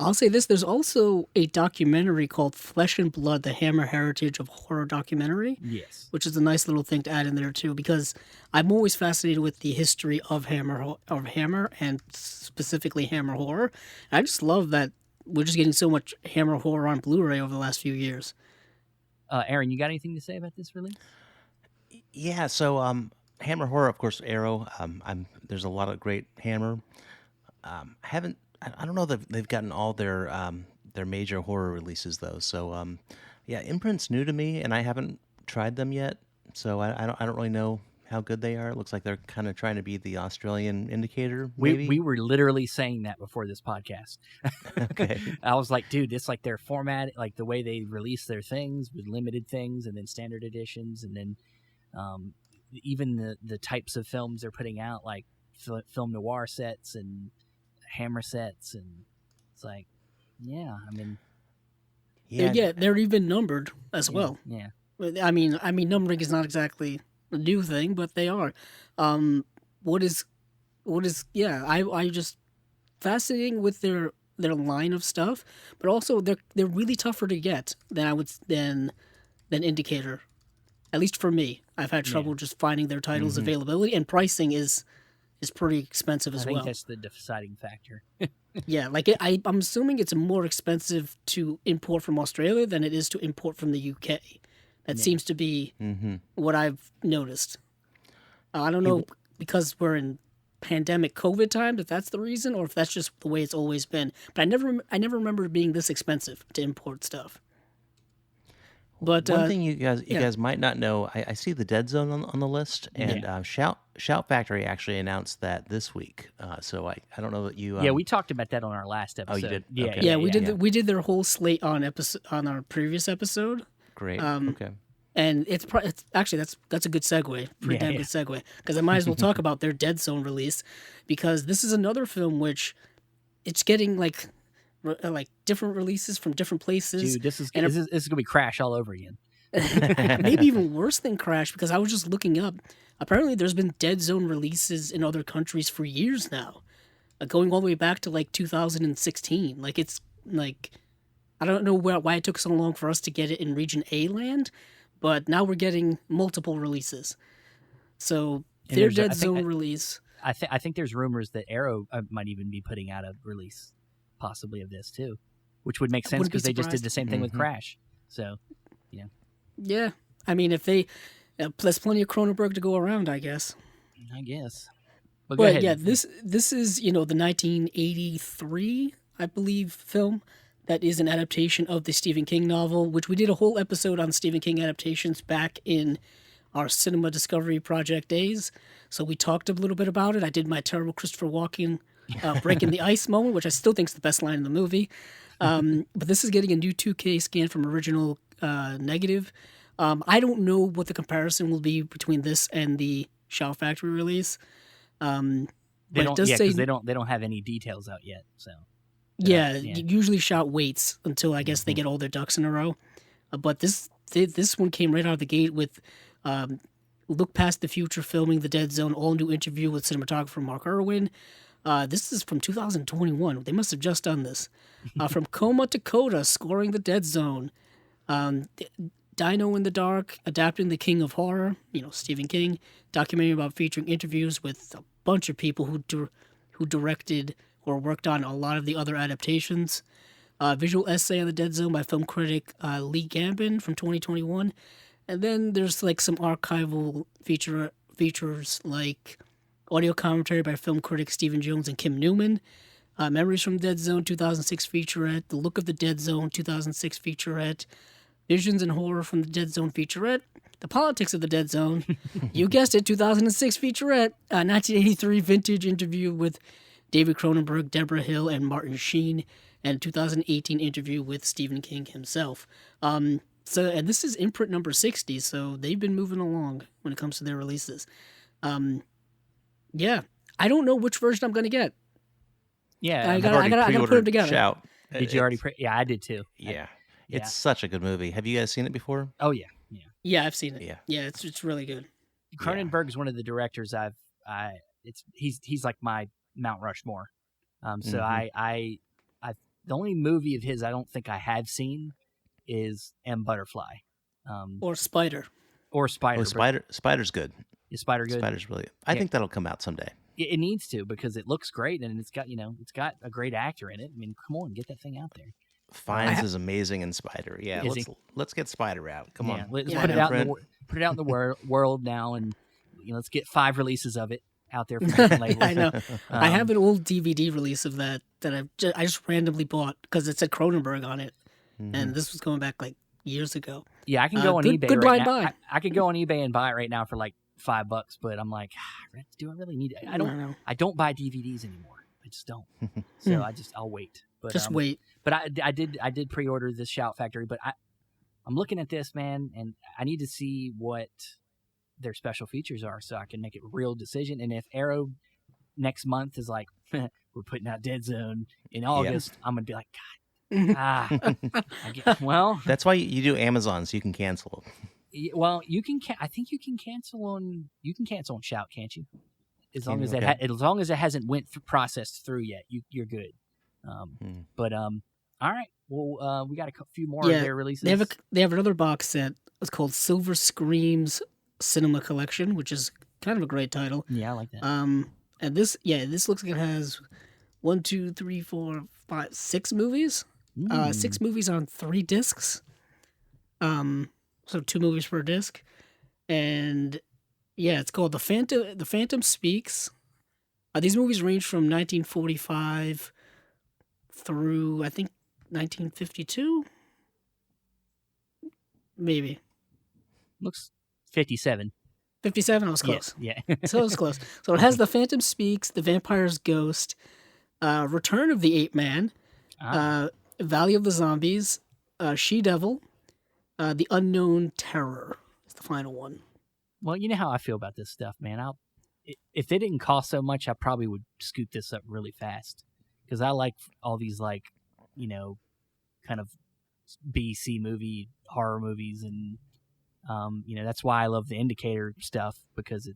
I'll say this: there's also a documentary called "Flesh and Blood: The Hammer Heritage of Horror Documentary." Yes, which is a nice little thing to add in there too, because I'm always fascinated with the history of Hammer and specifically Hammer horror. And I just love that we're just getting so much Hammer horror on Blu-ray over the last few years. Aaron, you got anything to say about this release? Yeah, so Hammer horror, of course, Arrow. There's a lot of great Hammer. I don't know that they've gotten all their major horror releases though. So yeah, Imprint's new to me, and I haven't tried them yet. So I don't really know how good they are. It looks like they're kind of trying to be the Australian Indicator. Maybe? We were literally saying that before this podcast. Okay. I was like, dude, it's like their format, like the way they release their things with limited things and then standard editions, and then even the types of films they're putting out, like film noir sets and Hammer sets, and it's like, yeah, I mean, yeah, they're even numbered as well. Yeah, I mean, numbering is not exactly a new thing, but they are. What is? Yeah, I just fascinating with their line of stuff, but also they're really tougher to get than Indicator. At least for me, I've had trouble just finding their titles availability, and pricing is pretty expensive as well. I think that's the deciding factor. Yeah, like I'm assuming it's more expensive to import from Australia than it is to import from the UK. That seems to be what I've noticed. I don't know, because we're in pandemic COVID time, if that's the reason, or if that's just the way it's always been. But I never remember it being this expensive to import stuff. But one thing you guys might not know, I see the Dead Zone on the list, and Shout Factory actually announced that this week. So I don't know that you. Yeah, we talked about that on our last episode. Oh, you did. Yeah, Okay. We did their whole slate on our previous episode. Great. Okay. And it's actually that's a good segue, pretty damn good segue, because I might as well talk about their Dead Zone release, because this is another film which it's getting like different releases from different places. Dude, this is gonna be Crash all over again. Maybe even worse than Crash, because I was just looking up. Apparently, there's been Dead Zone releases in other countries for years now, going all the way back to like 2016. Like it's like I don't know why it took so long for us to get it in Region A land, but now we're getting multiple releases. So their Dead Zone release. I think there's rumors that Arrow might even be putting out a release, possibly of this too, which would make sense because they just did the same thing with Crash. So, yeah. Yeah, I mean, if they there's plenty of Cronenberg to go around, I guess. But yeah, this is the 1983, I believe, film that is an adaptation of the Stephen King novel, which we did a whole episode on Stephen King adaptations back in our Cinema Discovery Project days. So we talked a little bit about it. I did my terrible Christopher Walken breaking the ice moment, which I still think is the best line in the movie. But this is getting a new 2K scan from original negative. I don't know what the comparison will be between this and the Shout Factory release. But it does say they don't have any details out yet. So usually Shout waits until I guess they get all their ducks in a row. But this one came right out of the gate with Look Past the Future filming the Dead Zone, all new interview with cinematographer Mark Irwin. This is from 2021. They must have just done this. From Coma to Coda, scoring the Dead Zone. Dino in the Dark, adapting The King of Horror, Stephen King, documentary about featuring interviews with a bunch of people who directed or worked on a lot of the other adaptations. Visual essay on the Dead Zone by film critic Lee Gambin from 2021. And then there's like some archival features like audio commentary by film critics Stephen Jones and Kim Newman. Memories from Dead Zone 2006 featurette. The Look of the Dead Zone 2006 featurette. Visions and Horror from the Dead Zone featurette. The Politics of the Dead Zone. You guessed it, 2006 featurette. 1983 vintage interview with David Cronenberg, Deborah Hill, and Martin Sheen. And 2018 interview with Stephen King himself. So, and this is Imprint number 60, so they've been moving along when it comes to their releases. Yeah, I don't know which version I'm gonna get. Yeah, I gotta put them together. Shout. did you already? Yeah, I did too. Yeah. Yeah. It's such a good movie. Have you guys seen it before? Oh yeah. Yeah, I've seen it. Yeah. Yeah, it's really good. Cronenberg is one of the directors he's like my Mount Rushmore. So Mhm. the only movie of his I don't think I have seen is M. Butterfly, Or Spider. or Spider. Oh, Spider's good. Is Spider good? Spider's really. I Yeah. think that'll come out someday. It needs to, because it looks great and it's got a great actor in it. I mean, come on, get that thing out there. Fiennes is amazing in Spider. Yeah, Is let's get Spider out. Come on. Let's Yeah, put I it know. out in put it out in the world now, and let's get 5 releases of it out there from different labels. I know. I have an old DVD release of that I just randomly bought because it said Cronenberg on it, and this was going back like years ago. Yeah, I can go on good- eBay good right blind now. buy. I could go on eBay and buy it right now for like $5, but I'm like, do I really need it? I know. I don't buy DVDs anymore. I just don't. So I'll wait. But Just wait. But I did pre-order this Shout Factory, but I'm looking at this, man, and I need to see what their special features are so I can make a real decision. And if Arrow next month is like, we're putting out Dead Zone in August, I'm gonna be like, God, well, That's why you do Amazon, so you can cancel them. well, you can. I think you can cancel on Shout, can't you? As long Can as you? it Okay. as long as it hasn't processed through yet, you're good. But all right. Well, we got a few more Yeah, of their releases. They have another box set. It's called Silver Screams Cinema Collection, which is kind of a great title. Yeah, I like that. And this looks like it has 1, 2, 3, 4, 5, 6 movies. 6 movies on 3 discs. So 2 movies per disc, and yeah, it's called The Phantom Speaks. These movies range from 1945 through I think 1952, maybe Looks 57. 57. I was close. Yeah. So it was close. So it has The Phantom Speaks, The Vampire's Ghost, Return of the Ape Man, Valley of the Zombies, She-Devil, The Unknown Terror is the final one. Well, you know how I feel about this stuff, man. If they didn't cost so much, I probably would scoop this up really fast, because I like all these kind of B-C movie horror movies, and that's why I love the Indicator stuff, because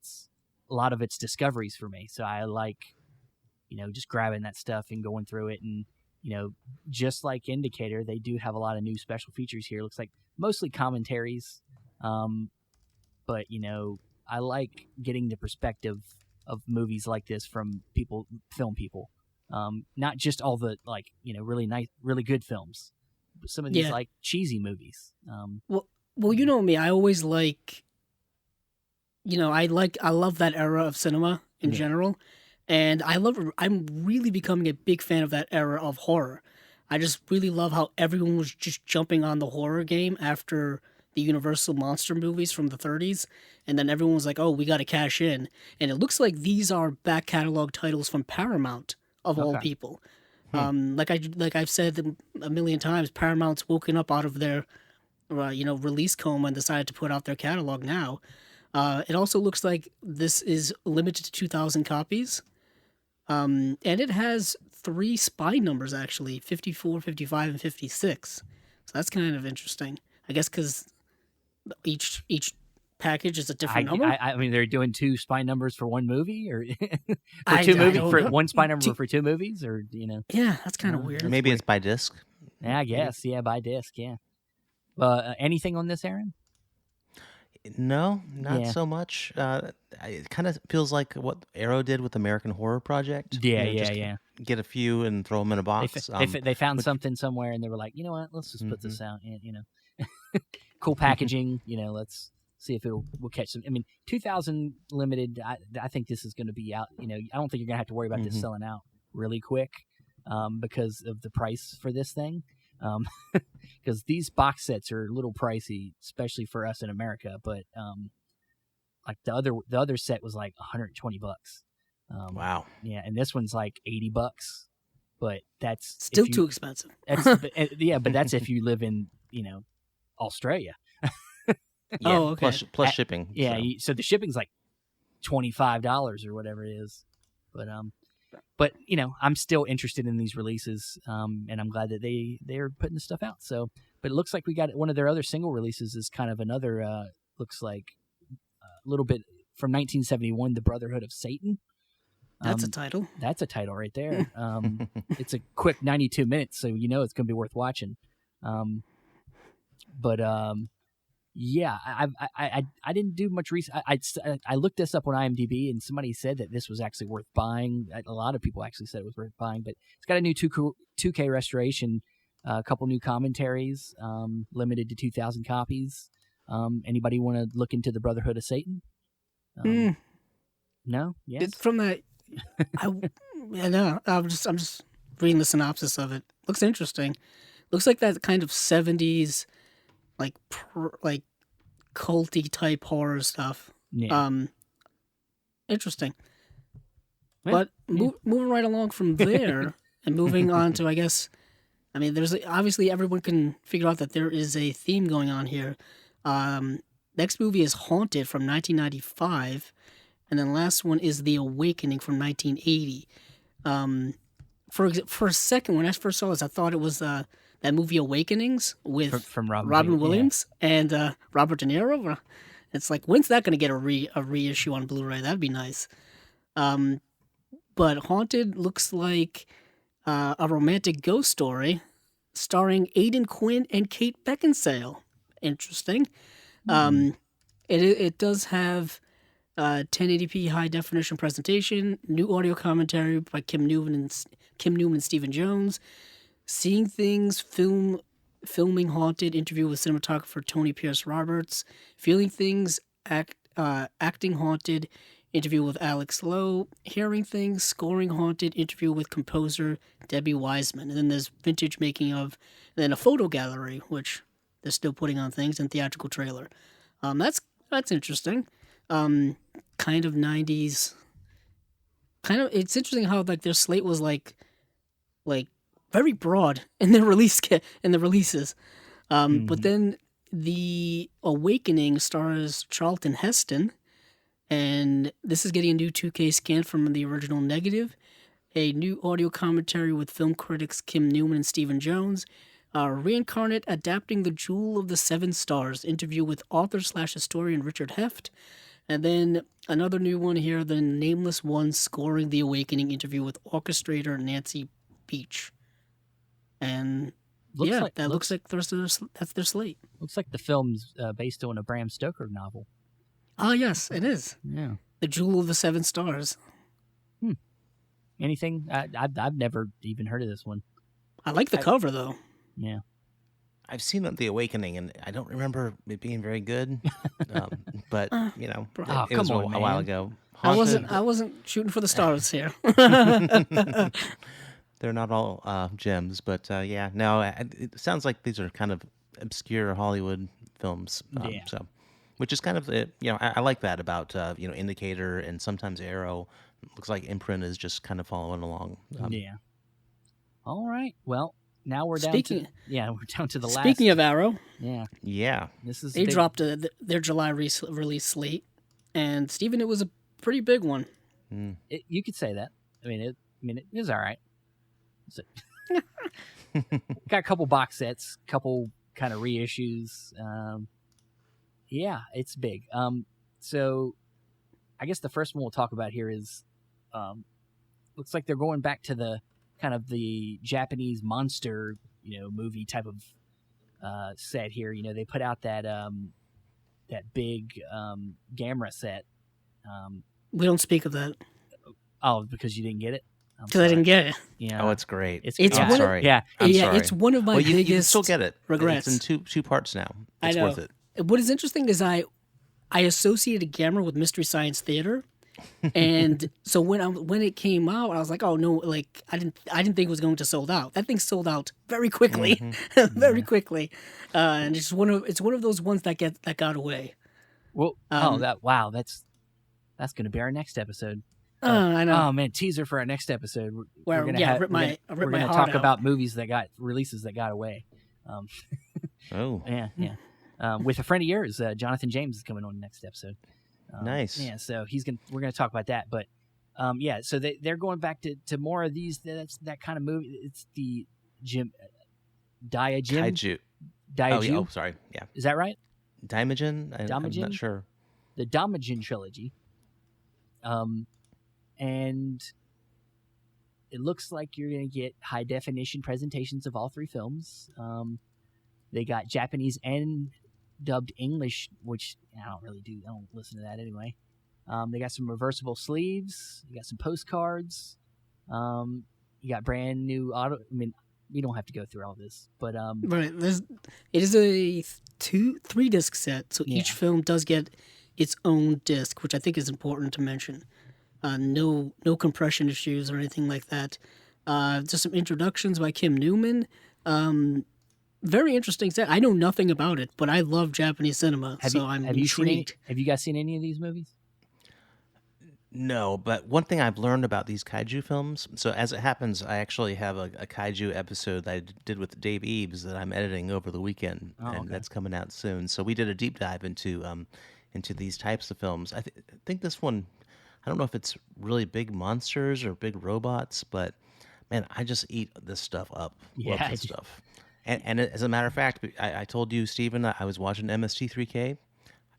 a lot of it's discoveries for me. So I like just grabbing that stuff and going through it, and just like Indicator, they do have a lot of new special features here. Looks like mostly commentaries, but I like getting the perspective of movies like this from film people, not just all the really nice, really good films, but some of these like cheesy movies. Well, you know me. I always like, I love that era of cinema in general, and I'm really becoming a big fan of that era of horror. I just really love how everyone was just jumping on the horror game after the Universal monster movies from the 30s, and then everyone was like, "Oh, we got to cash in." And it looks like these are back catalog titles from Paramount of all people. Like I've said a million times, Paramount's woken up out of their release coma and decided to put out their catalog now. It also looks like this is limited to 2,000 copies. And it has 3 spine numbers, actually, 54, 55, and 56. So that's kind of interesting. I guess because each package is a different number. I mean, they're doing 2 spine numbers for one movie, or for I 2 don't movies, know. for 1 spine number for 2 movies, or Yeah, that's kind of weird. Maybe it's by disc. Yeah, I guess. Yeah, by disc. Yeah. Anything on this, Aaron? No, not Yeah. so much. It kind of feels like what Arrow did with American Horror Project. Yeah, just yeah. Get a few and throw them in a box. They found something somewhere, and they were like, you know what? Let's just put this out. Cool packaging. Let's see if we'll catch some. I mean, 2,000 limited. I think this is going to be out. I don't think you're going to have to worry about this selling out really quick, because of the price for this thing. Because these box sets are a little pricey, especially for us in America. But like the other set was like $120. Wow. Yeah, and this one's like $80. But that's Still too expensive. That's yeah, but that's if you live in Australia. Yeah, Oh, okay. plus shipping. Yeah, so. so the shipping's like $25 or whatever it is. But I'm still interested in these releases, and I'm glad that they're putting this stuff out. So, but it looks like we got one of their other single releases is kind of another looks like a little bit from 1971, The Brotherhood of Satan. That's a title. That's a title right there. It's a quick 92 minutes, so it's going to be worth watching. Yeah, I didn't do much research. I looked this up on IMDb, and somebody said that this was actually worth buying. A lot of people actually said it was worth buying, but it's got a new 2K restoration, a couple new commentaries, limited to 2,000 copies. Anybody want to look into the Brotherhood of Satan? No. Yes. It's from that. I'm just reading the synopsis of it. Looks interesting. Looks like that kind of 70s. Like culty type horror stuff. Yeah. Interesting. Yeah, But moving right along from there and moving on to, I guess, there's obviously everyone can figure out that there is a theme going on here. Next movie is Haunted from 1995, and then last one is The Awakening from 1980. For a second, when I first saw this, I thought it was that movie Awakenings with from Robin Williams and Robert De Niro. It's like, when's that going to get a reissue on Blu-ray? That'd be nice. But Haunted looks like a romantic ghost story starring Aidan Quinn and Kate Beckinsale. Interesting. It does have 1080p high definition presentation, new audio commentary by Kim Newman and Stephen Jones. Seeing Things, filming Haunted, interview with cinematographer Tony Pierce Roberts. Feeling Things, acting Haunted, interview with Alex Lowe. Hearing Things, scoring Haunted, interview with composer Debbie Wiseman. And then there's vintage making of, and then a photo gallery, which they're still putting on things, and theatrical trailer. That's interesting. Kind of 90s. It's interesting how like their slate was like very broad in the releases. But then The Awakening stars Charlton Heston, and this is getting a new 2K scan from the original negative, a new audio commentary with film critics Kim Newman and Stephen Jones, Reincarnate adapting The Jewel of the Seven Stars, interview with author/historian Richard Heft, and then another new one here, The Nameless One, scoring The Awakening, interview with orchestrator Nancy Beach. And looks like that's their slate. Looks like the film's based on a Bram Stoker novel. Ah, yes, it is. Yeah. The Jewel of the Seven Stars. Anything? I've never even heard of this one. I like the cover, though. Yeah. I've seen The Awakening, and I don't remember it being very good. But it was a while ago. Haunted, I wasn't shooting for the stars here. They're not all gems, but it sounds like these are kind of obscure Hollywood films. So, which is kind of I like that about Indicator and sometimes Arrow. Looks like Imprint is just kind of following along. Yeah. All right. Well, now we're down to the last. Speaking of Arrow, yeah, they dropped their July release slate, and Steven, it was a pretty big one. You could say that. I mean, it was all right. Got a couple box sets, couple kind of reissues. It's big. So I guess the first one we'll talk about here is looks like they're going back to the kind of the Japanese monster, movie type of set here. They put out that big Gamera set. We don't speak of that. Oh, because you didn't get it? Because I didn't get it. Yeah. Oh, it's great. It's I'm sorry. I'm sorry. It's one of my biggest you can still get it. Regrets. It's in two parts now. It's I know. worth it. What is interesting is I associated Gamera with Mystery Science Theater, and so when it came out, I was like, oh no, like I didn't think it was going to sold out. That thing sold out very quickly, very quickly, and it's one of those ones that got away. Well, that's going to be our next episode. I know. Oh man, teaser for our next episode. We're going to talk about movies releases that got away. Oh, Yeah. With a friend of yours, Jonathan James is coming on the next episode. nice. Yeah, so we're gonna talk about that, but yeah, so they're going back to more of these. That's that kind of movie. It's the Kaiju. Oh, yeah. Oh, sorry. Yeah. Is that right? Daimajin? I'm not Daimajin? sure. The Daimajin trilogy. And it looks like you're going to get high definition presentations of all three films. They got Japanese and dubbed English, which I don't listen to that anyway. They got some reversible sleeves. You got some postcards. You got brand new auto. I mean, we don't have to go through all this, but Right. It is a 3-disc set, so each film does get its own disc, which I think is important to mention. No compression issues or anything like that. Just some introductions by Kim Newman. Very interesting set. I know nothing about it, but I love Japanese cinema, I'm intrigued. Have you guys seen any of these movies? No, but one thing I've learned about these kaiju films, so as it happens, I actually have a kaiju episode that I did with Dave Eves that I'm editing over the weekend, and that's coming out soon. So we did a deep dive into these types of films. I think this one, I don't know if it's really big monsters or big robots, but man, I just eat this stuff up. Love this stuff. And as a matter of fact, I told you, Stephen, I was watching MST3K.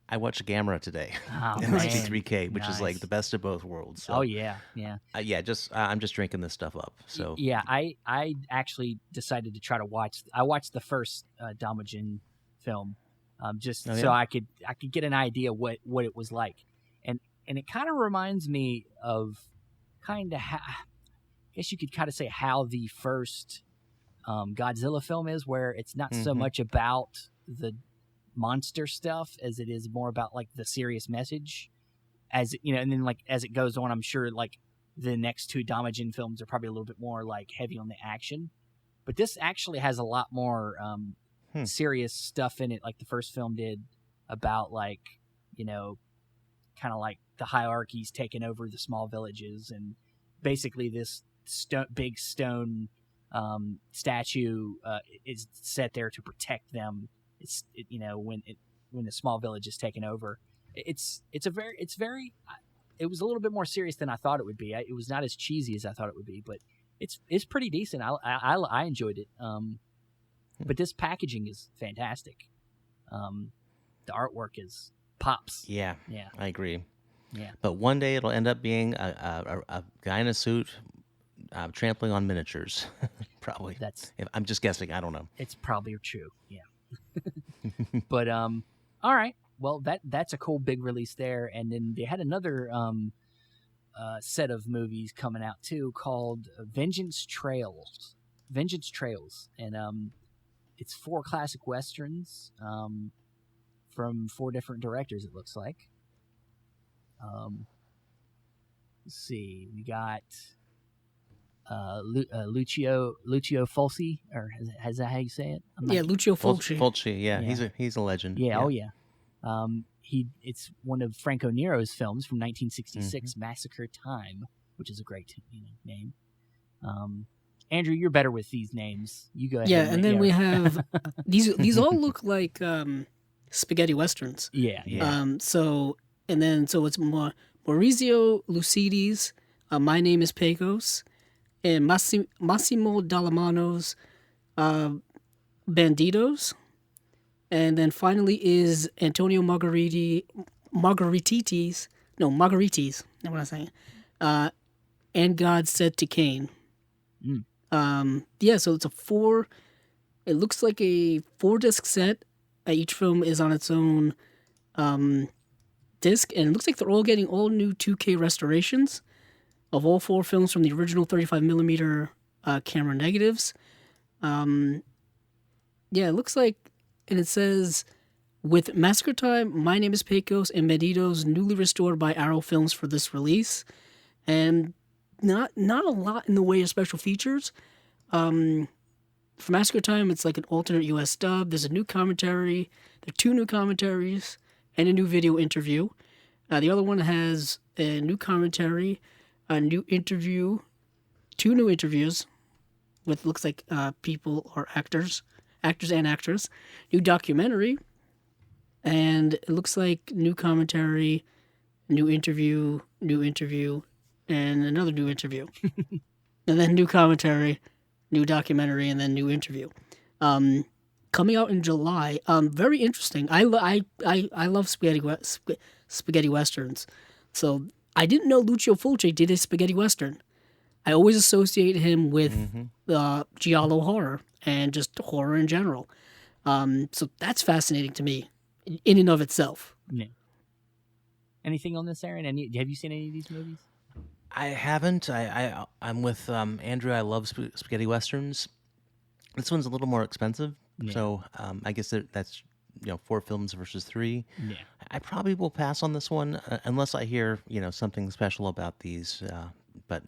I watched Gamera today, MST3K, which is like the best of both worlds. So, yeah. I'm just drinking this stuff up. So yeah, I actually decided to try to watch. I watched the first Daimajin film, so I could get an idea what it was like, and it kind of reminds me of I guess you could kind of say how the first Godzilla film is, where it's not so much about the monster stuff as it is more about like the serious message, as you know. And then like as it goes on, I'm sure like the next two Daimajin films are probably a little bit more like heavy on the action, but this actually has a lot more serious stuff in it, like the first film did, about like, you know, kind of like the hierarchies taking over the small villages, and basically this big stone statue is set there to protect them. When the small village is taken over, it was a little bit more serious than I thought it would be. It was not as cheesy as I thought it would be, but it's pretty decent. I enjoyed it. But this packaging is fantastic. The artwork is pops. Yeah, I agree. Yeah, but one day it'll end up being a guy in a suit trampling on miniatures. Probably. I'm just guessing. I don't know. It's probably true. Yeah. But all right. Well, that's a cool big release there, and then they had another set of movies coming out too called Vengeance Trails, and it's 4 classic westerns from 4 different directors. It looks like. Let's see. We got Lucio Fulci, or is that how you say it? Lucio Fulci. Fulci, yeah. He's a legend. Yeah, oh yeah. It's one of Franco Nero's films from 1966, Massacre Time, which is a great name. Andrew, you're better with these names. You go ahead. Yeah, and then we have these all look like spaghetti westerns. Yeah. So it's Maurizio Lucidi's My Name is Pecos, and Massimo Dallamano's Bandidos, and then finally is Antonio Margheriti's. What am I saying? And God Said to Cain. So it's it looks like a 4-disc set. Each film is on its own disc, and it looks like they're all getting all new 2K restorations of all 4 films from the original 35mm camera negatives. It looks like, and it says, with Massacre Time, My Name is Pecos, and Bandidos newly restored by Arrow Films for this release. And not a lot in the way of special features. For Massacre Time, it's like an alternate US dub. There's a new commentary. There are 2 new commentaries and a new video interview. The other one has a new commentary, a new interview, 2 new interviews with looks like people or actors actors and actress, new documentary, and it looks like new commentary, new interview, and another new interview. And then new commentary, new documentary, and then new interview. Coming out in July. Very interesting. I love spaghetti westerns. So I didn't know Lucio Fulci did a spaghetti western. I always associate him with giallo horror and just horror in general. So that's fascinating to me in and of itself. Yeah. Anything on this, Aaron? Have you seen any of these movies? I haven't. I'm with Andrew. I love spaghetti westerns. This one's a little more expensive, so I guess that's 4 films versus 3. Yeah. I probably will pass on this one unless I hear something special about these. But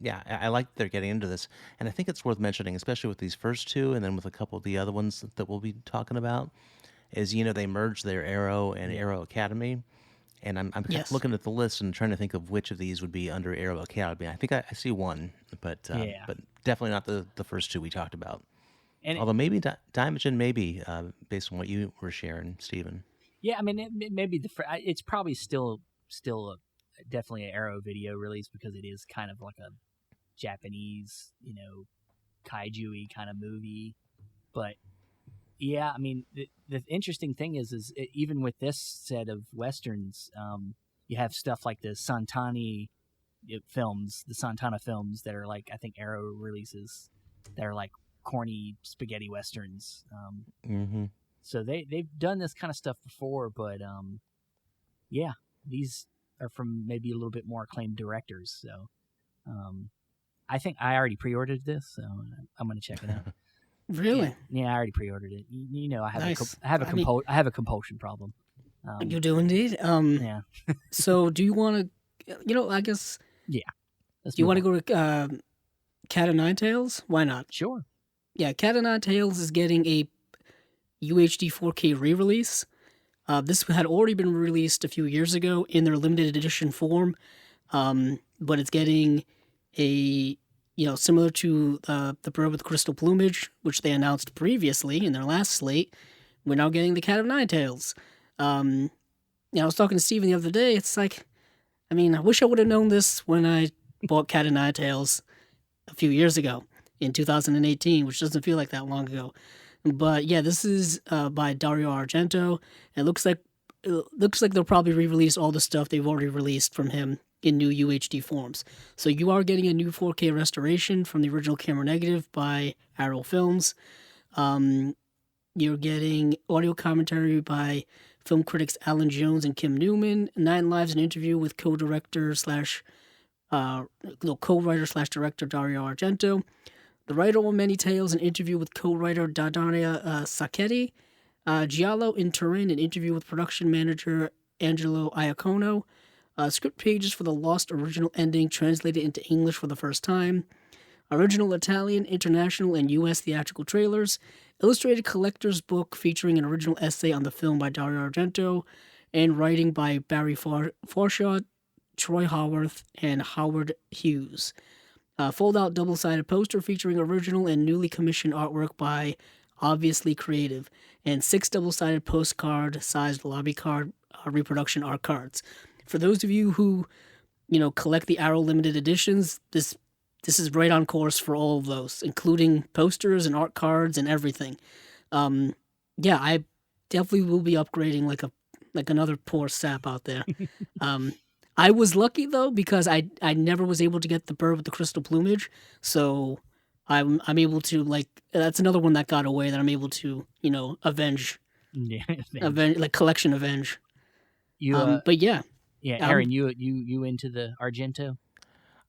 yeah, I like that they're getting into this, and I think it's worth mentioning, especially with these first 2, and then with a couple of the other ones that we'll be talking about. Is they merged their Arrow and Arrow Academy. And I'm looking at the list and trying to think of which of these would be under Arrow Academy. I think I see one, but definitely not the first 2 we talked about. And although maybe Dimension, maybe based on what you were sharing, Stephen. Yeah, I mean, maybe it's probably still definitely an Arrow video release because it is kind of like a Japanese, kaiju-y kind of movie. But yeah, I mean, the interesting thing is even with this set of westerns, you have stuff like the Santana films that are like, I think Arrow releases that are like corny spaghetti westerns. So they've done this kind of stuff before, but yeah, these are from maybe a little bit more acclaimed directors. So I think I already pre-ordered this, so I'm going to check it out. Really? Yeah, I already pre-ordered it. I have nice. I have a compulsion problem. You do indeed. Yeah. So do you want to? I guess. Yeah. Do you want to go to Cat of Nine Tails? Why not? Sure. Yeah, Cat of Nine Tails is getting a UHD 4K re-release. This had already been released a few years ago in their limited edition form, but it's getting a similar to the Bird with Crystal Plumage, which they announced previously in their last slate. We're now getting the Cat of Nine Tails. I was talking to Steven the other day. It's like, I mean, I wish I would have known this when I bought Cat of Nine Tails a few years ago in 2018, which doesn't feel like that long ago. But yeah, this is by Dario Argento. It looks like they'll probably re-release all the stuff they've already released from him in new UHD forms. So you are getting a new 4K restoration from the original camera negative by Arrow Films. You're getting audio commentary by film critics Alan Jones and Kim Newman. 9 Lives, an interview with co-writer slash director Dario Argento. The Writer of Many Tales, an interview with co-writer Dardania Sacchetti. Giallo in Turin, an interview with production manager Angelo Iacono. Script pages for the Lost original ending translated into English for the first time. Original Italian, international, and U.S. theatrical trailers. Illustrated collector's book featuring an original essay on the film by Dario Argento. And writing by Barry Forshaw, Troy Haworth, and Howard Hughes. Fold-out double-sided poster featuring original and newly commissioned artwork by Obviously Creative. And 6 double-sided postcard-sized lobby card reproduction art cards. For those of you who, collect the Arrow limited editions, this is right on course for all of those, including posters and art cards and everything. Yeah, I definitely will be upgrading like another poor sap out there. I was lucky though because I never was able to get the Bird with the Crystal Plumage, so I'm able to that's another one that got away that I'm able to avenge. Yeah, like collection avenge. But yeah. Yeah, Aaron, you into the Argento?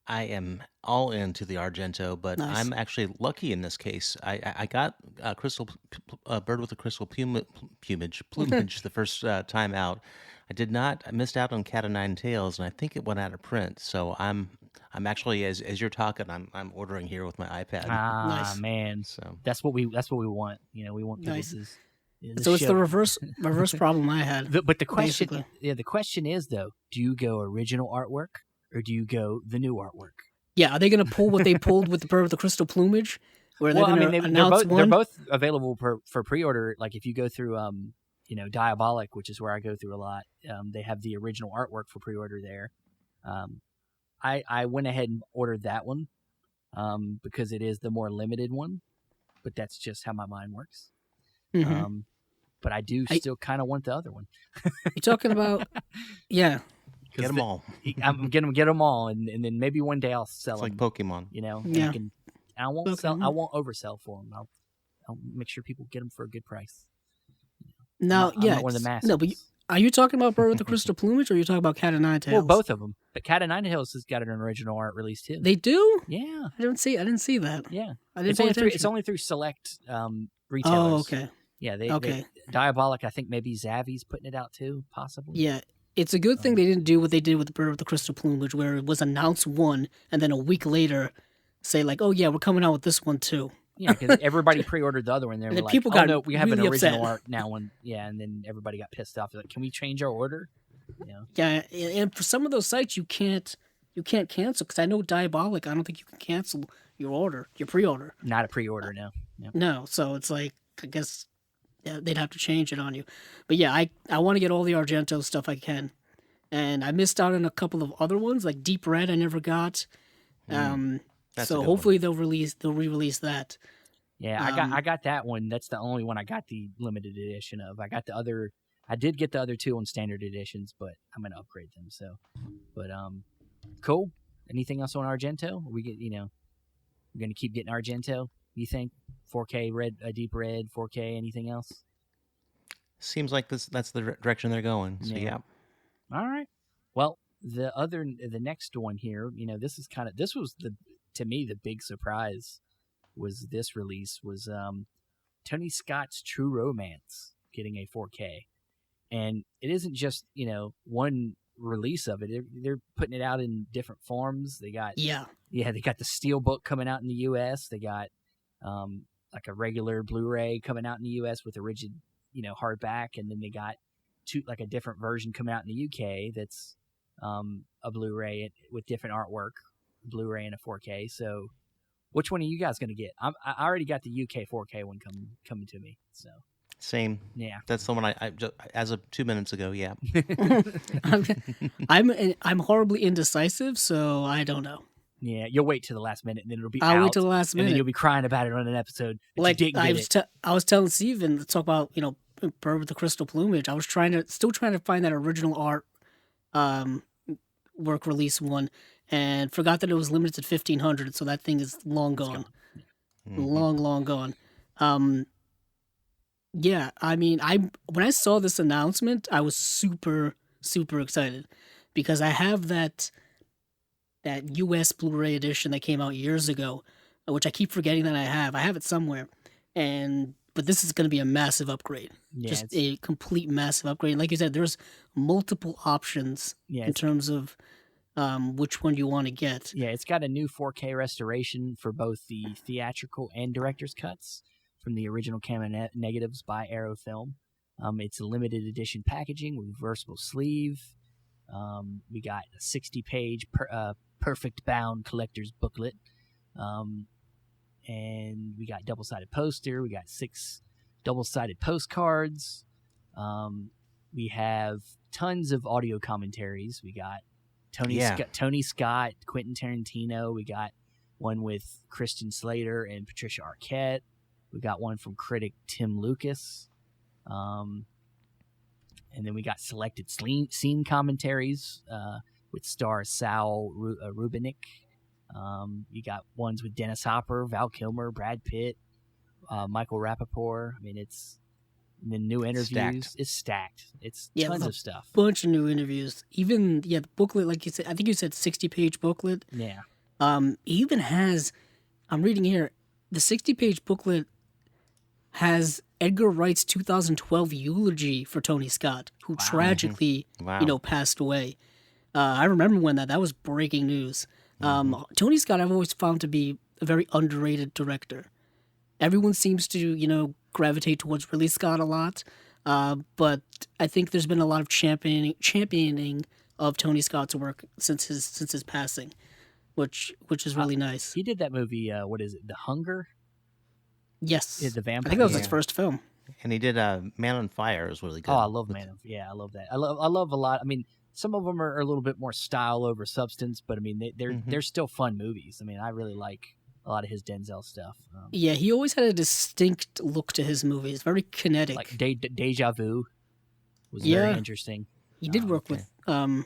I am all into the Argento, but Nice. I'm actually lucky in this case. I got Bird with the Crystal Plumage the first time out. I missed out on Cat of Nine Tails, and I think it went out of print. So I'm actually as you're talking, I'm ordering here with my iPad. Ah, nice. Man, so that's what we want. We want people nice. to. So it's the reverse problem I had. But the question is though, do you go original artwork or do you go the new artwork? Yeah, are they going to pull what they pulled with the Bird with the Crystal Plumage Where Well, they're I going mean, to announce they're one? both available for pre-order. Like if you go through, Diabolic, which is where I go through a lot, they have the original artwork for pre-order there. I went ahead and ordered that one because it is the more limited one, but that's just how my mind works. Mm-hmm. But I do still kind of want the other one. You're talking about, yeah. Get them all. I'm gonna get them all, and then maybe one day I'll sell It's them. like Pokemon. And Yeah. I won't Okay. sell. I won't oversell for them. I'll make sure people get them for a good price. Now, I'm not one of the masses. No, but are you talking about Bird with the Crystal Plumage, or are you talking about Cat o' Nine Tails? Well, both of them. But Cat o' Nine Tails has got an original art release too. They do? Yeah. I didn't see that. Yeah. I didn't It's pay only attention. it's only through select retailers. Oh, okay. Yeah. Okay. Diabolic. I think maybe Zavi's putting it out too, possibly. Yeah. It's a good thing they didn't do what they did with the Bird with the Crystal Plumage, where it was announced one, and then a week later say like, "Oh yeah, we're coming out with this one too." Yeah, because everybody pre-ordered the other one. They were And then like, people "Oh got no, we have an really original upset. art now." One, yeah, and then everybody got pissed off. They're like, "Can we change our order?" Yeah, and for some of those sites, you can't cancel, because I know Diabolic, I don't think you can cancel your pre-order. Not a pre-order, no. No, so it's like, I guess, yeah, they'd have to change it on you. But yeah, I want to get all the Argento stuff I can, and I missed out on a couple of other ones like Deep Red. I never got. That's a So good hopefully they'll re-release that. Yeah, I got that one. That's the only one I got the limited edition of. I did get the other two on standard editions, but I'm gonna upgrade them. So, but cool. Anything else on Argento? We're gonna keep getting Argento. You think 4K red, a deep red, 4K? Anything else? Seems like that's the direction they're going. So yeah. All right. Well, the next one here, this was to me the big surprise was this release was Tony Scott's True Romance getting a 4K, and it isn't just one release of it. They're putting it out in different forms. They got they got the Steelbook coming out in the U.S. They got like a regular Blu-ray coming out in the U.S. with a rigid hardback, and then they got a different version coming out in the U.K. that's a Blu-ray with different artwork, Blu-ray and a 4K. So, which one are you guys going to get? I already got the UK 4K one coming to me. So same. Yeah, that's the one I just, as of 2 minutes ago. Yeah. I'm horribly indecisive, so I don't know. Yeah, you'll wait till the last minute, and then it'll be I'll out, wait till the last minute, and then you'll be crying about it on an episode. Like I was telling Steven to talk about Bird with the Crystal Plumage. I was still trying to find that original art work release one, and forgot that it was limited to 1,500. So that thing is long gone, long gone. Yeah, I mean, when I saw this announcement, I was super excited because I have that US Blu-ray edition that came out years ago, which I keep forgetting that I have. I have it somewhere, but this is going to be a massive upgrade. Yeah, just a complete massive upgrade. Like you said, there's multiple options in terms of which one you want to get. Yeah, it's got a new 4K restoration for both the theatrical and director's cuts from the original camera negatives by Arrow Film. It's a limited edition packaging with reversible sleeve. We got a 60-page perfect bound collector's booklet. And we got double-sided poster. We got 6 double-sided postcards. We have tons of audio commentaries. We got Tony Scott, Quentin Tarantino. We got one with Christian Slater and Patricia Arquette. We got one from critic Tim Lucas. And then we got selected scene commentaries with star Sal Rubinek. You got ones with Dennis Hopper, Val Kilmer, Brad Pitt, Michael Rappaport. I mean, and then new interviews. It's stacked. It's tons of stuff. Bunch of new interviews. Even the booklet, like you said, I think you said 60-page booklet. Yeah. Even has, I'm reading here, the 60-page booklet has Edgar Wright's 2012 eulogy for Tony Scott, who tragically, passed away. I remember when that was breaking news. Tony Scott, I've always found to be a very underrated director. Everyone seems to, gravitate towards Ridley Scott a lot, but I think there's been a lot of championing of Tony Scott's work since his passing, which is really nice. He did that movie. What is it? The Hunger. Yes. The vampire. I think that was his Yeah. first film. And he did Man on Fire. It was really good. Oh, I love Man of. Yeah, I love that. I love a lot. I mean, some of them are a little bit more style over substance, but I mean, they're still fun movies. I mean, I really like a lot of his Denzel stuff. Yeah, he always had a distinct look to his movies, very kinetic. Like Deja Vu was Yeah. very interesting. He did work okay. with Denzel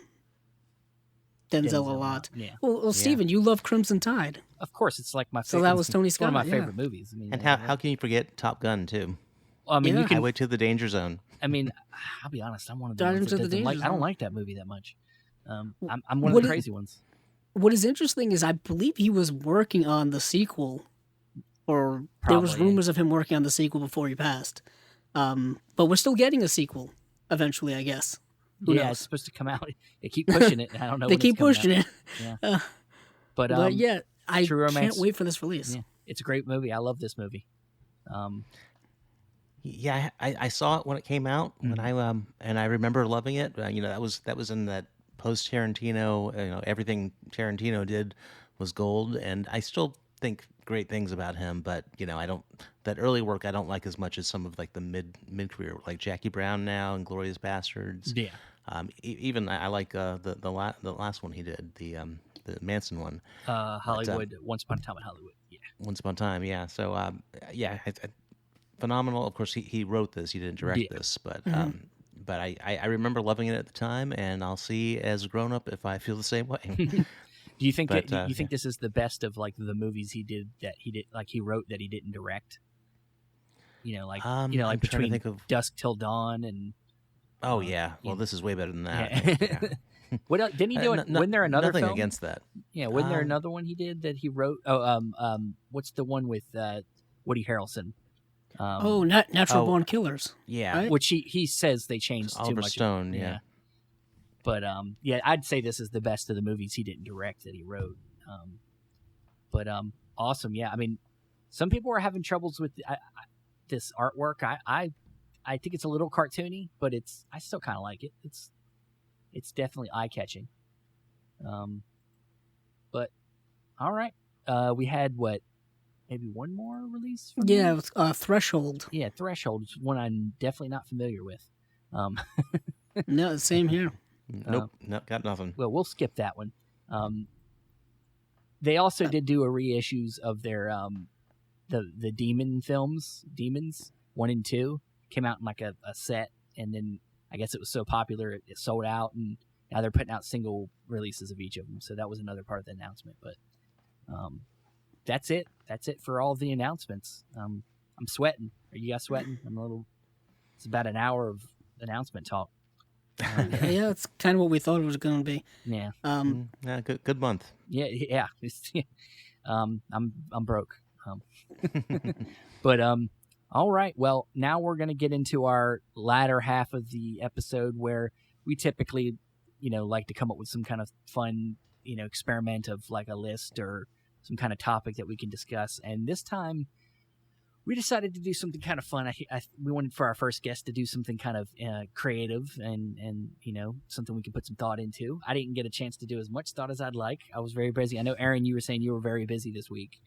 a Denzel, lot. yeah. Well, Steven, you love Crimson Tide. Of course, it's like my So favorite. that was Tony it's one of Scott, my yeah. favorite movies. I mean, And how can you forget Top Gun too? I mean, Yeah. you can. Highway to the Danger Zone. I mean, I'll be honest. I'm one of the Dive ones that into the doesn't like. danger I don't zone. like that movie that much. I'm one of What the is- crazy ones. What is interesting is I believe he was working on the sequel, or there was Probably. rumors of him working on the sequel before he passed. But we're still getting a sequel eventually, I guess. Who Yeah, knows? it's supposed to come out. They keep pushing it. I don't know. They when keep it's coming pushing out. it. Yeah. But But yeah, I True can't Romance- wait for this release. yeah, it's a great movie. I love this movie. Yeah, I saw it when it came out, when and I remember loving it. That was in that post Tarantino. Everything Tarantino did was gold, and I still think great things about him. But I don't that early work I don't like as much as some of like the mid career, like Jackie Brown now and Glorious Bastards. Yeah. Even I like the last one he did, the Manson one, Hollywood. Once Upon a Time in Hollywood. Yeah. Once Upon a Time. Yeah, so phenomenal. Of course, he wrote this. He didn't direct Yeah. this, but I remember loving it at the time, and I'll see as a grown up if I feel the same way. Do you think But, do you think this is the best of like the movies he did like he wrote that he didn't direct? Like I'm like trying to between think of- Dusk Till Dawn and Oh yeah, well this is way better than that. Yeah. What else, didn't he do it? Wasn't there another nothing film? against that? Yeah, wasn't there Um, another one he did that he wrote? Oh, what's the one with Woody Harrelson? Natural oh. Born Killers. Yeah, Right? Which he says they changed too Oliver much. Stone. Yeah. But yeah, I'd say this is the best of the movies he didn't direct that he wrote. But awesome. Yeah, I mean, some people are having troubles with this artwork. I think it's a little cartoony, but I still kind of like it. It's definitely eye catching. But all right, we had maybe one more release. From Yeah, him? it was, Threshold. Yeah, Threshold is one I'm definitely not familiar with. No, same here. Nope, no, got nothing. Well, we'll skip that one. They also did do a reissues of their the Demon films, Demons 1 and 2 came out in like a set, and then I guess it was so popular it sold out, and now they're putting out single releases of each of them. So that was another part of the announcement. But that's it. That's it for all the announcements. I'm sweating. Are you guys sweating? It's about an hour of announcement talk. Yeah, it's kind of what we thought it was going to be. Yeah. Yeah, good month. Yeah. I'm broke. But all right. Well, now we're going to get into our latter half of the episode where we typically, like to come up with some kind of fun, experiment of like a list or some kind of topic that we can discuss. And this time we decided to do something kind of fun. We wanted for our first guest to do something kind of creative and something we can put some thought into. I didn't get a chance to do as much thought as I'd like. I was very busy. I know, Aaron, you were saying you were very busy this week.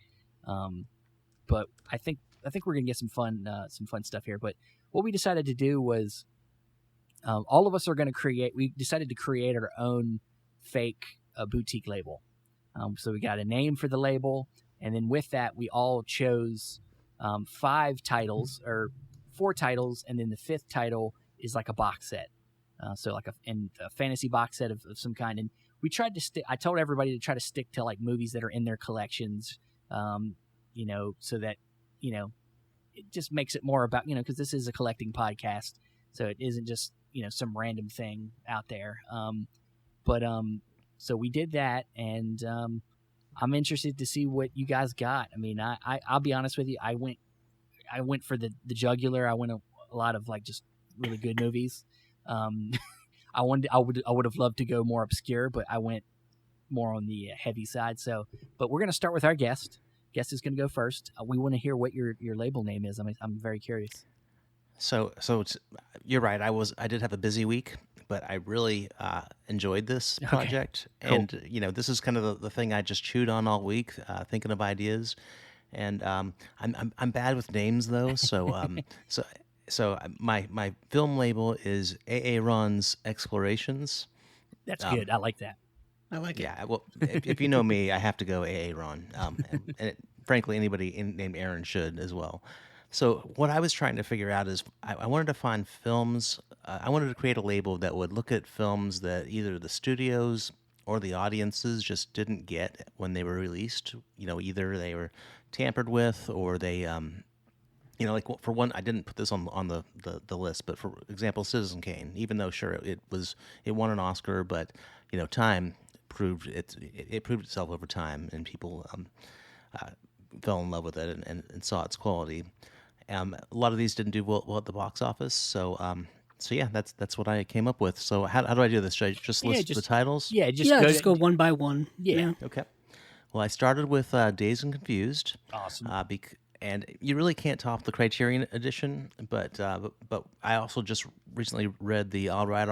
But I think we're gonna get some fun stuff here. But what we decided to do was, all of us are gonna create. We decided to create our own fake boutique label. So we got a name for the label, and then with that, we all chose 5 titles or 4 titles, and then the 5th title is like a box set. So like a fantasy box set of some kind. And we tried to stick. I told everybody to try to stick to like movies that are in their collections. So that, it just makes it more about, because this is a collecting podcast, so it isn't just, some random thing out there. So we did that, and I'm interested to see what you guys got. I mean, I'll be honest with you. I went for the jugular. I went a lot of like just really good movies. I would have loved to go more obscure, but I went more on the heavy side. So, but we're going to start with our guest. Guest is going to go first. We want to hear what your label name is. I'm very curious. So you're right. I did have a busy week, but I really enjoyed this project. Cool. And this is kind of the thing I just chewed on all week, thinking of ideas. And I'm bad with names though, so my film label is A. Ron's Explorations. That's good. I like that. I like it. Yeah, well, if you know me, I have to go A. Ron. Frankly, anybody named Aaron should as well. So what I was trying to figure out is I wanted to find films. I wanted to create a label that would look at films that either the studios or the audiences just didn't get when they were released. Either they were tampered with or they like for one, I didn't put this on the list, but for example, Citizen Kane, even though sure it won an Oscar, but time proved it proved itself over time, and people fell in love with it and saw its quality. A lot of these didn't do well at the box office, so yeah, that's what I came up with. So how do I do this? Should I just list the titles? Yeah, just go one by one. Yeah. Okay. Well, I started with Dazed and Confused. Awesome. And you really can't top the Criterion edition, but I also just recently read the All Right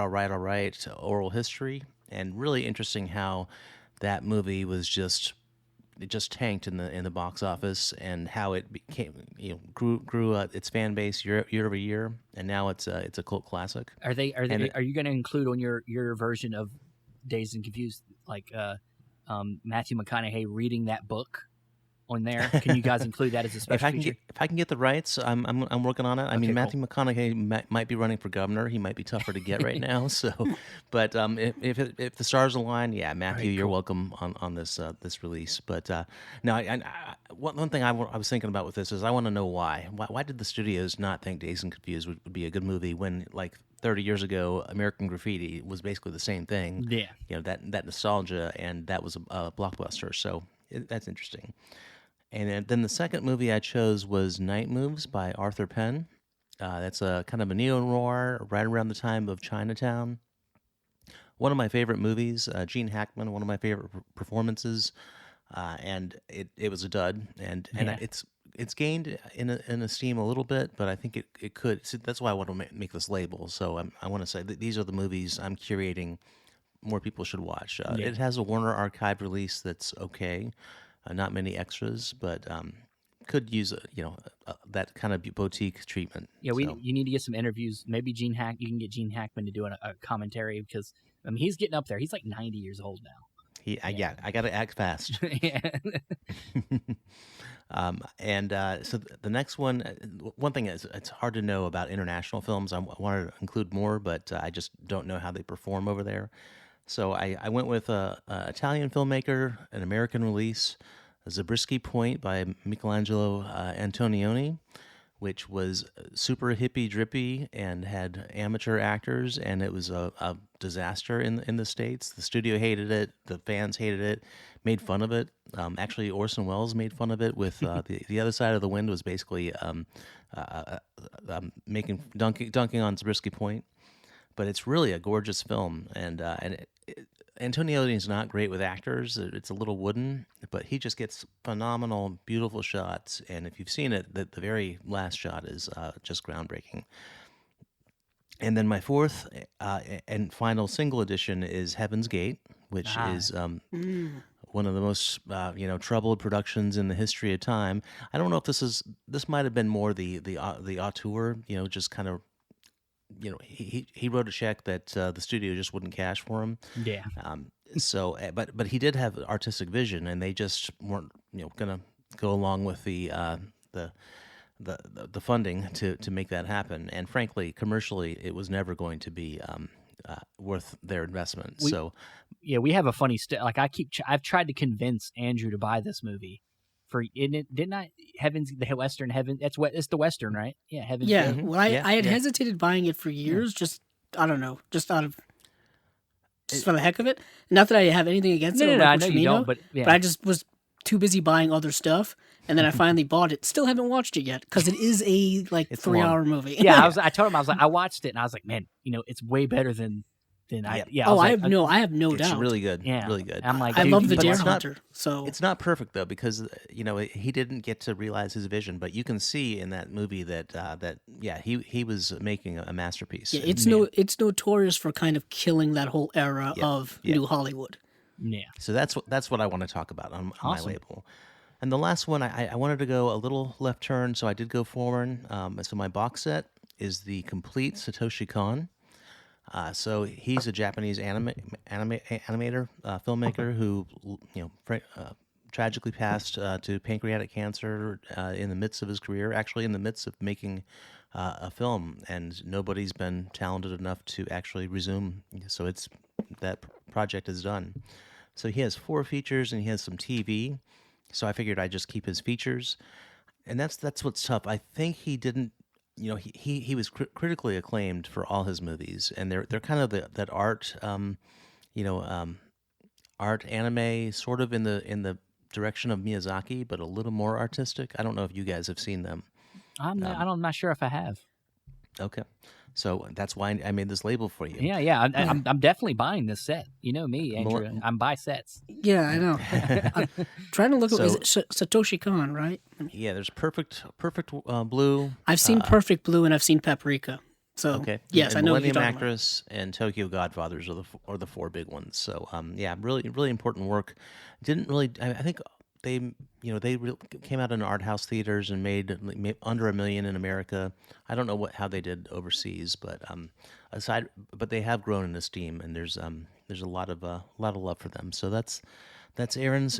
oral history, and really interesting how that movie was just tanked in the box office, and how it became grew its fan base year over year, and now it's a cult classic. Are you going to include on your version of Dazed and Confused like Matthew McConaughey reading that book on there? Can you guys include that as a special feature? If I can get the rights, I'm working on it. I mean, Matthew McConaughey might be running for governor. He might be tougher to get right now. So, but if the stars align, yeah, Matthew, you're welcome on this release. But now, one thing I was thinking about with this is I want to know why did the studios not think Dazed and Confused would be a good movie when, like, 30 years ago, American Graffiti was basically the same thing. Yeah, that nostalgia, and that was a blockbuster. So that's interesting. And then the second movie I chose was Night Moves by Arthur Penn. That's a kind of a neo-noir right around the time of Chinatown. One of my favorite movies, Gene Hackman, one of my favorite performances, and it was a dud. And it's gained in esteem a little bit, but I think it could. So that's why I want to make this label. So I want to say that these are the movies I'm curating more people should watch. It has a Warner Archive release that's okay. Not many extras, but could use that kind of boutique treatment. Yeah, you need to get some interviews. Maybe you can get Gene Hackman to do a commentary, because he's getting up there. He's like 90 years old now. I got to act fast. Yeah. So the next one thing is it's hard to know about international films. I wanted to include more, but I just don't know how they perform over there. So I went with a Italian filmmaker, an American release, Zabriskie Point by Michelangelo Antonioni, which was super hippie drippy and had amateur actors, and it was a disaster in the States. The studio hated it, the fans hated it, made fun of it. Actually, Orson Welles made fun of it with the Other Side of the Wind was basically dunking on Zabriskie Point. But it's really a gorgeous film, and Antonioni is not great with actors. It's a little wooden, but he just gets phenomenal, beautiful shots. And if you've seen it, the very last shot is just groundbreaking. And then my fourth and final single edition is Heaven's Gate, which is one of the most troubled productions in the history of time. I don't know if this might have been more the auteur, just kind of. He wrote a check that the studio just wouldn't cash for him. Yeah. But he did have artistic vision, and they just weren't gonna go along with the funding to make that happen. And frankly, commercially, it was never going to be worth their investment. We have a funny I've tried to convince Andrew to buy this movie. Didn't I? The Western Heaven. It's the Western, right? Yeah, Heaven's Yeah. Gate. Well, I had hesitated buying it for years. Just I don't know, just for the heck of it. Not that I have anything against it. I know you don't. But I just was too busy buying other stuff, and then I finally bought it. Still haven't watched it yet because it is a 3-hour movie. Yeah, I told him I watched it, and I was like, man, it's way better than I. Yeah. I have no doubt. It's really good. Yeah. Really good. I'm like, I love the but Dare Hunter. So it's not perfect though, because he didn't get to realize his vision. But you can see in that movie that he was making a masterpiece. Yeah, it's notorious for kind of killing that whole era of New Hollywood. Yeah. So that's what I want to talk about on my label. And the last one, I wanted to go a little left turn, so I did go foreign. So my box set is the complete Satoshi Kon. So he's a Japanese animator, filmmaker who, tragically passed to pancreatic cancer in the midst of his career, actually in the midst of making a film, and nobody's been talented enough to actually resume. So that project is done. So he has 4 features and he has some TV. So I figured I'd just keep his features, and that's what's tough. I think he didn't. He was critically acclaimed for all his movies, and they're kind of that art, art anime, sort of in the direction of Miyazaki, but a little more artistic. I don't know if you guys have seen them. I'm not sure if I have. Okay, so that's why I made this label for you. Yeah. I'm definitely buying this set. You know me, Andrew. I'm buy sets. Yeah, I know. I'm trying to look at is it Satoshi Kon, right? Yeah, there's Perfect Blue. I've seen Perfect Blue and I've seen Paprika. So okay, yes, and I know what Millennium you're talking Actress and Tokyo Godfathers are the 4 big ones. So really really important work. Didn't really. I think they came out in art house theaters and made under $1 million in America. I don't know how they did overseas, but but they have grown in esteem, and there's a lot of love for them. So that's Aaron's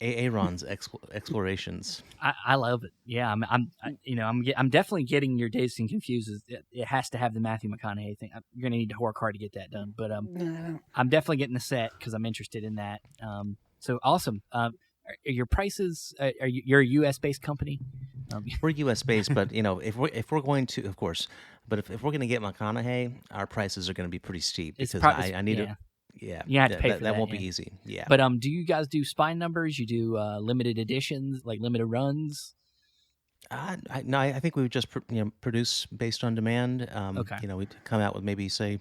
Aaron's explorations. I love it. Yeah, I'm definitely getting your Dazed and Confused. It has to have the Matthew McConaughey thing. You're gonna need to work hard to get that done, but I'm definitely getting the set because I'm interested in that. So awesome. Are your prices? You're a U.S. based company. We're U.S. based, but if we're going to, of course, but if we're going to get McConaughey, our prices are going to be pretty steep because I need to. Yeah, you have to pay for that. That won't be easy. Yeah, but do you guys do spine numbers? You do limited editions, like limited runs? No, I think we would just produce based on demand. Okay. We'd come out with maybe say,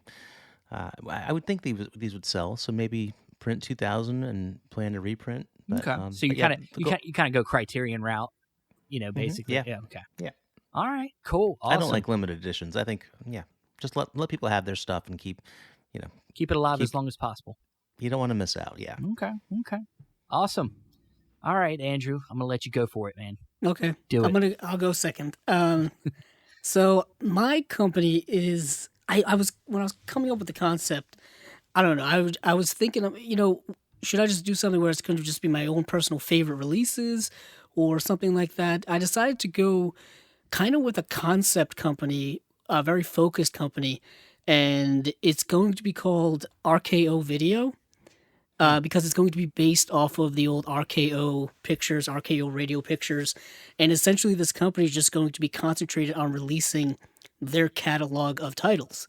I would think these would sell. So maybe print 2,000 and plan to reprint. But, okay. So you kind of go Criterion route, basically. Yeah. Yeah. Okay. Yeah. All right. Cool. Awesome. I don't like limited editions. I think just let people have their stuff and keep it alive as long as possible. You don't want to miss out. Yeah. Okay. Awesome. All right, Andrew, I'm gonna let you go for it, man. Okay. Do it. I'll go second. So my company is when I was coming up with the concept, I don't know. I was thinking of, should I just do something where it's going to just be my own personal favorite releases or something like that? I decided to go kind of with a concept company, a very focused company, and it's going to be called RKO Video. Because it's going to be based off of the old RKO pictures, RKO radio pictures. And essentially this company is just going to be concentrated on releasing their catalog of titles.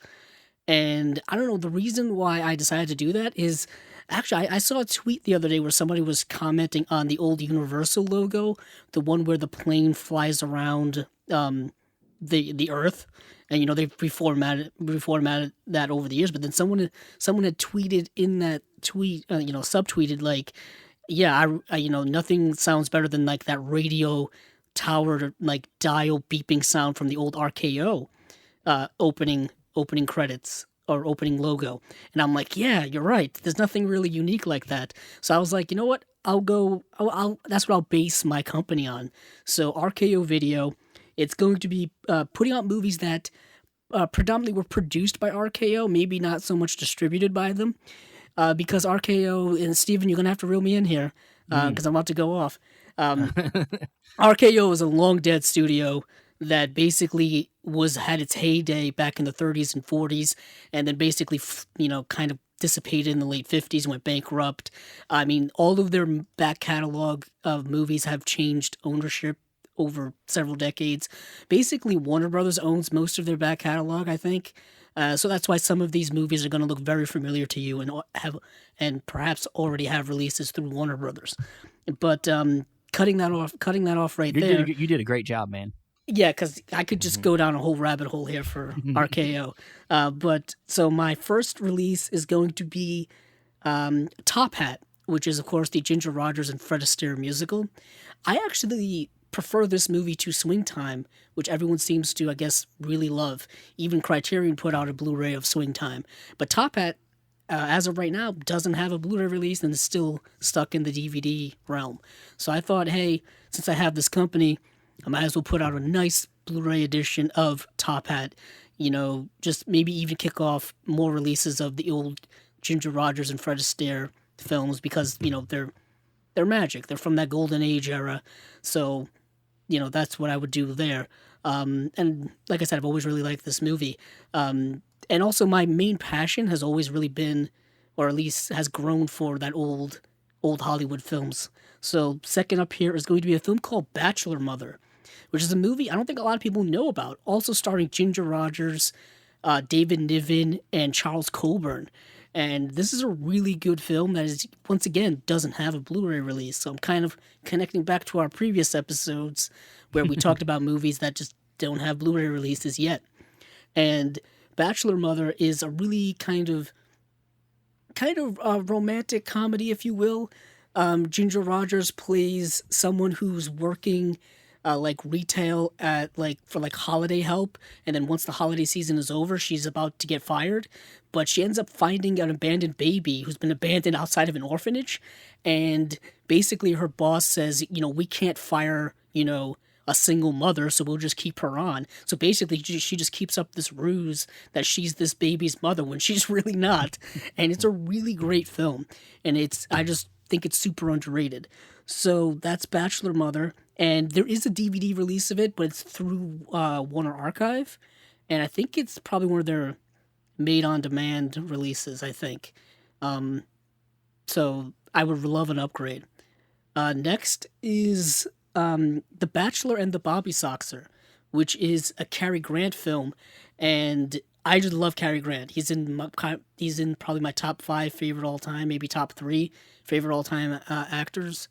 And I don't know, the reason why I decided to do that is, actually, I saw a tweet the other day where somebody was commenting on the old Universal logo, the one where the plane flies around the Earth. And, they've reformatted that over the years. But then someone had tweeted in that tweet, subtweeted, like, yeah, nothing sounds better than, like, that radio tower, like, dial beeping sound from the old RKO opening credits or opening logo. And I'm like, yeah, you're right. There's nothing really unique like that. So I was like, you know what? That's what I'll base my company on. So RKO Video, it's going to be putting out movies that predominantly were produced by RKO, maybe not so much distributed by them. Because RKO, and Steven, you're going to have to reel me in here because I'm about to go off. RKO is a long dead studio that basically had its heyday back in the 30s and 40s, and then basically, kind of dissipated in the late 50s and went bankrupt. I mean, all of their back catalog of movies have changed ownership over several decades. Basically, Warner Brothers owns most of their back catalog, I think. So that's why some of these movies are going to look very familiar to you and perhaps already have releases through Warner Brothers. But cutting that off right there. You did a great job, man. Yeah, because I could just go down a whole rabbit hole here for RKO. But so my first release is going to be Top Hat, which is, of course, the Ginger Rogers and Fred Astaire musical. I actually prefer this movie to Swing Time, which everyone seems to, I guess, really love. Even Criterion put out a Blu-ray of Swing Time. But Top Hat, as of right now, doesn't have a Blu-ray release and is still stuck in the DVD realm. So I thought, hey, since I have this company, I might as well put out a nice Blu-ray edition of Top Hat. Just maybe even kick off more releases of the old Ginger Rogers and Fred Astaire films because, they're magic. They're from that golden age era. So, that's what I would do there. And like I said, I've always really liked this movie. And also my main passion has always really been, or at least has grown for that old Hollywood films. So second up here is going to be a film called Bachelor Mother, which is a movie I don't think a lot of people know about. Also starring Ginger Rogers, David Niven, and Charles Coburn. And this is a really good film that is, once again, doesn't have a Blu-ray release. So I'm kind of connecting back to our previous episodes where we talked about movies that just don't have Blu-ray releases yet. And Bachelor Mother is a really kind of romantic comedy, if you will. Ginger Rogers plays someone who's working retail for holiday help, and then once the holiday season is over, she's about to get fired, but she ends up finding an abandoned baby who's been abandoned outside of an orphanage, and basically her boss says, we can't fire, a single mother, so we'll just keep her on. So basically she just keeps up this ruse that she's this baby's mother when she's really not. And it's a really great film, and I just think it's super underrated. So that's Bachelor Mother, and there is a DVD release of it, but it's through Warner Archive, and I think it's probably one of their made-on-demand releases, I think. So I would love an upgrade. Next is The Bachelor and the Bobby Soxer, which is a Cary Grant film, and I just love Cary Grant. He's in probably my top 5 favorite all-time, maybe top 3 favorite all-time actors.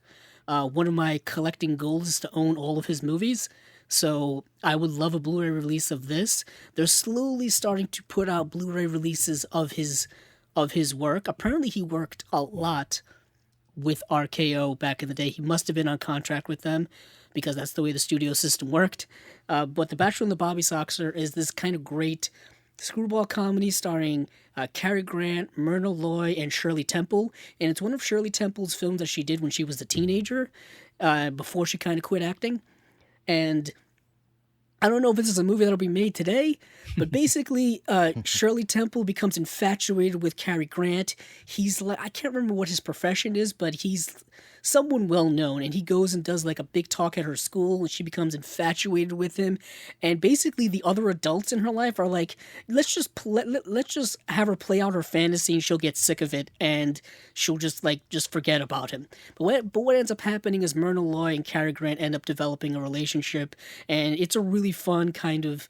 One of my collecting goals is to own all of his movies, so I would love a Blu-ray release of this. They're slowly starting to put out Blu-ray releases of his work. Apparently he worked a lot with RKO back in the day. He must have been on contract with them because that's the way the studio system worked. But The Bachelor and the Bobby Soxer is this kind of great screwball comedy starring Cary Grant, Myrna Loy, and Shirley Temple. And it's one of Shirley Temple's films that she did when she was a teenager, before she kind of quit acting. And I don't know if this is a movie that'll be made today, but basically Shirley Temple becomes infatuated with Cary Grant. He's I can't remember what his profession is, but he's someone well known, and he goes and does a big talk at her school, and she becomes infatuated with him. And basically the other adults in her life are like, let's just have her play out her fantasy, and she'll get sick of it, and she'll just forget about him. But what ends up happening is Myrna Loy and Cary Grant end up developing a relationship, and it's a really fun kind of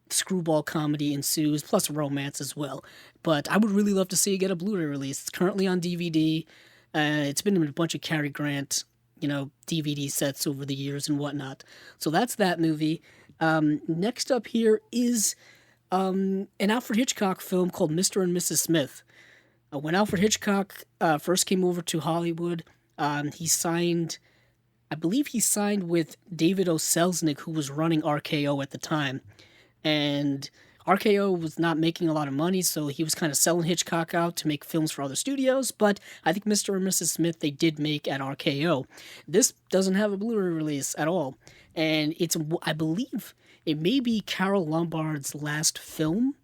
screwball comedy ensues, plus romance as well. But I would really love to see it get a Blu-ray release. It's currently on DVD. It's been in a bunch of Cary Grant, DVD sets over the years and whatnot. So that's that movie. Next up here is an Alfred Hitchcock film called Mr. and Mrs. Smith. When Alfred Hitchcock first came over to Hollywood, I believe he signed with David O. Selznick, who was running RKO at the time. And RKO was not making a lot of money, so he was kind of selling Hitchcock out to make films for other studios, but I think Mr. and Mrs. Smith they did make at RKO. This doesn't have a Blu-ray release at all, and I believe it may be Carole Lombard's last film,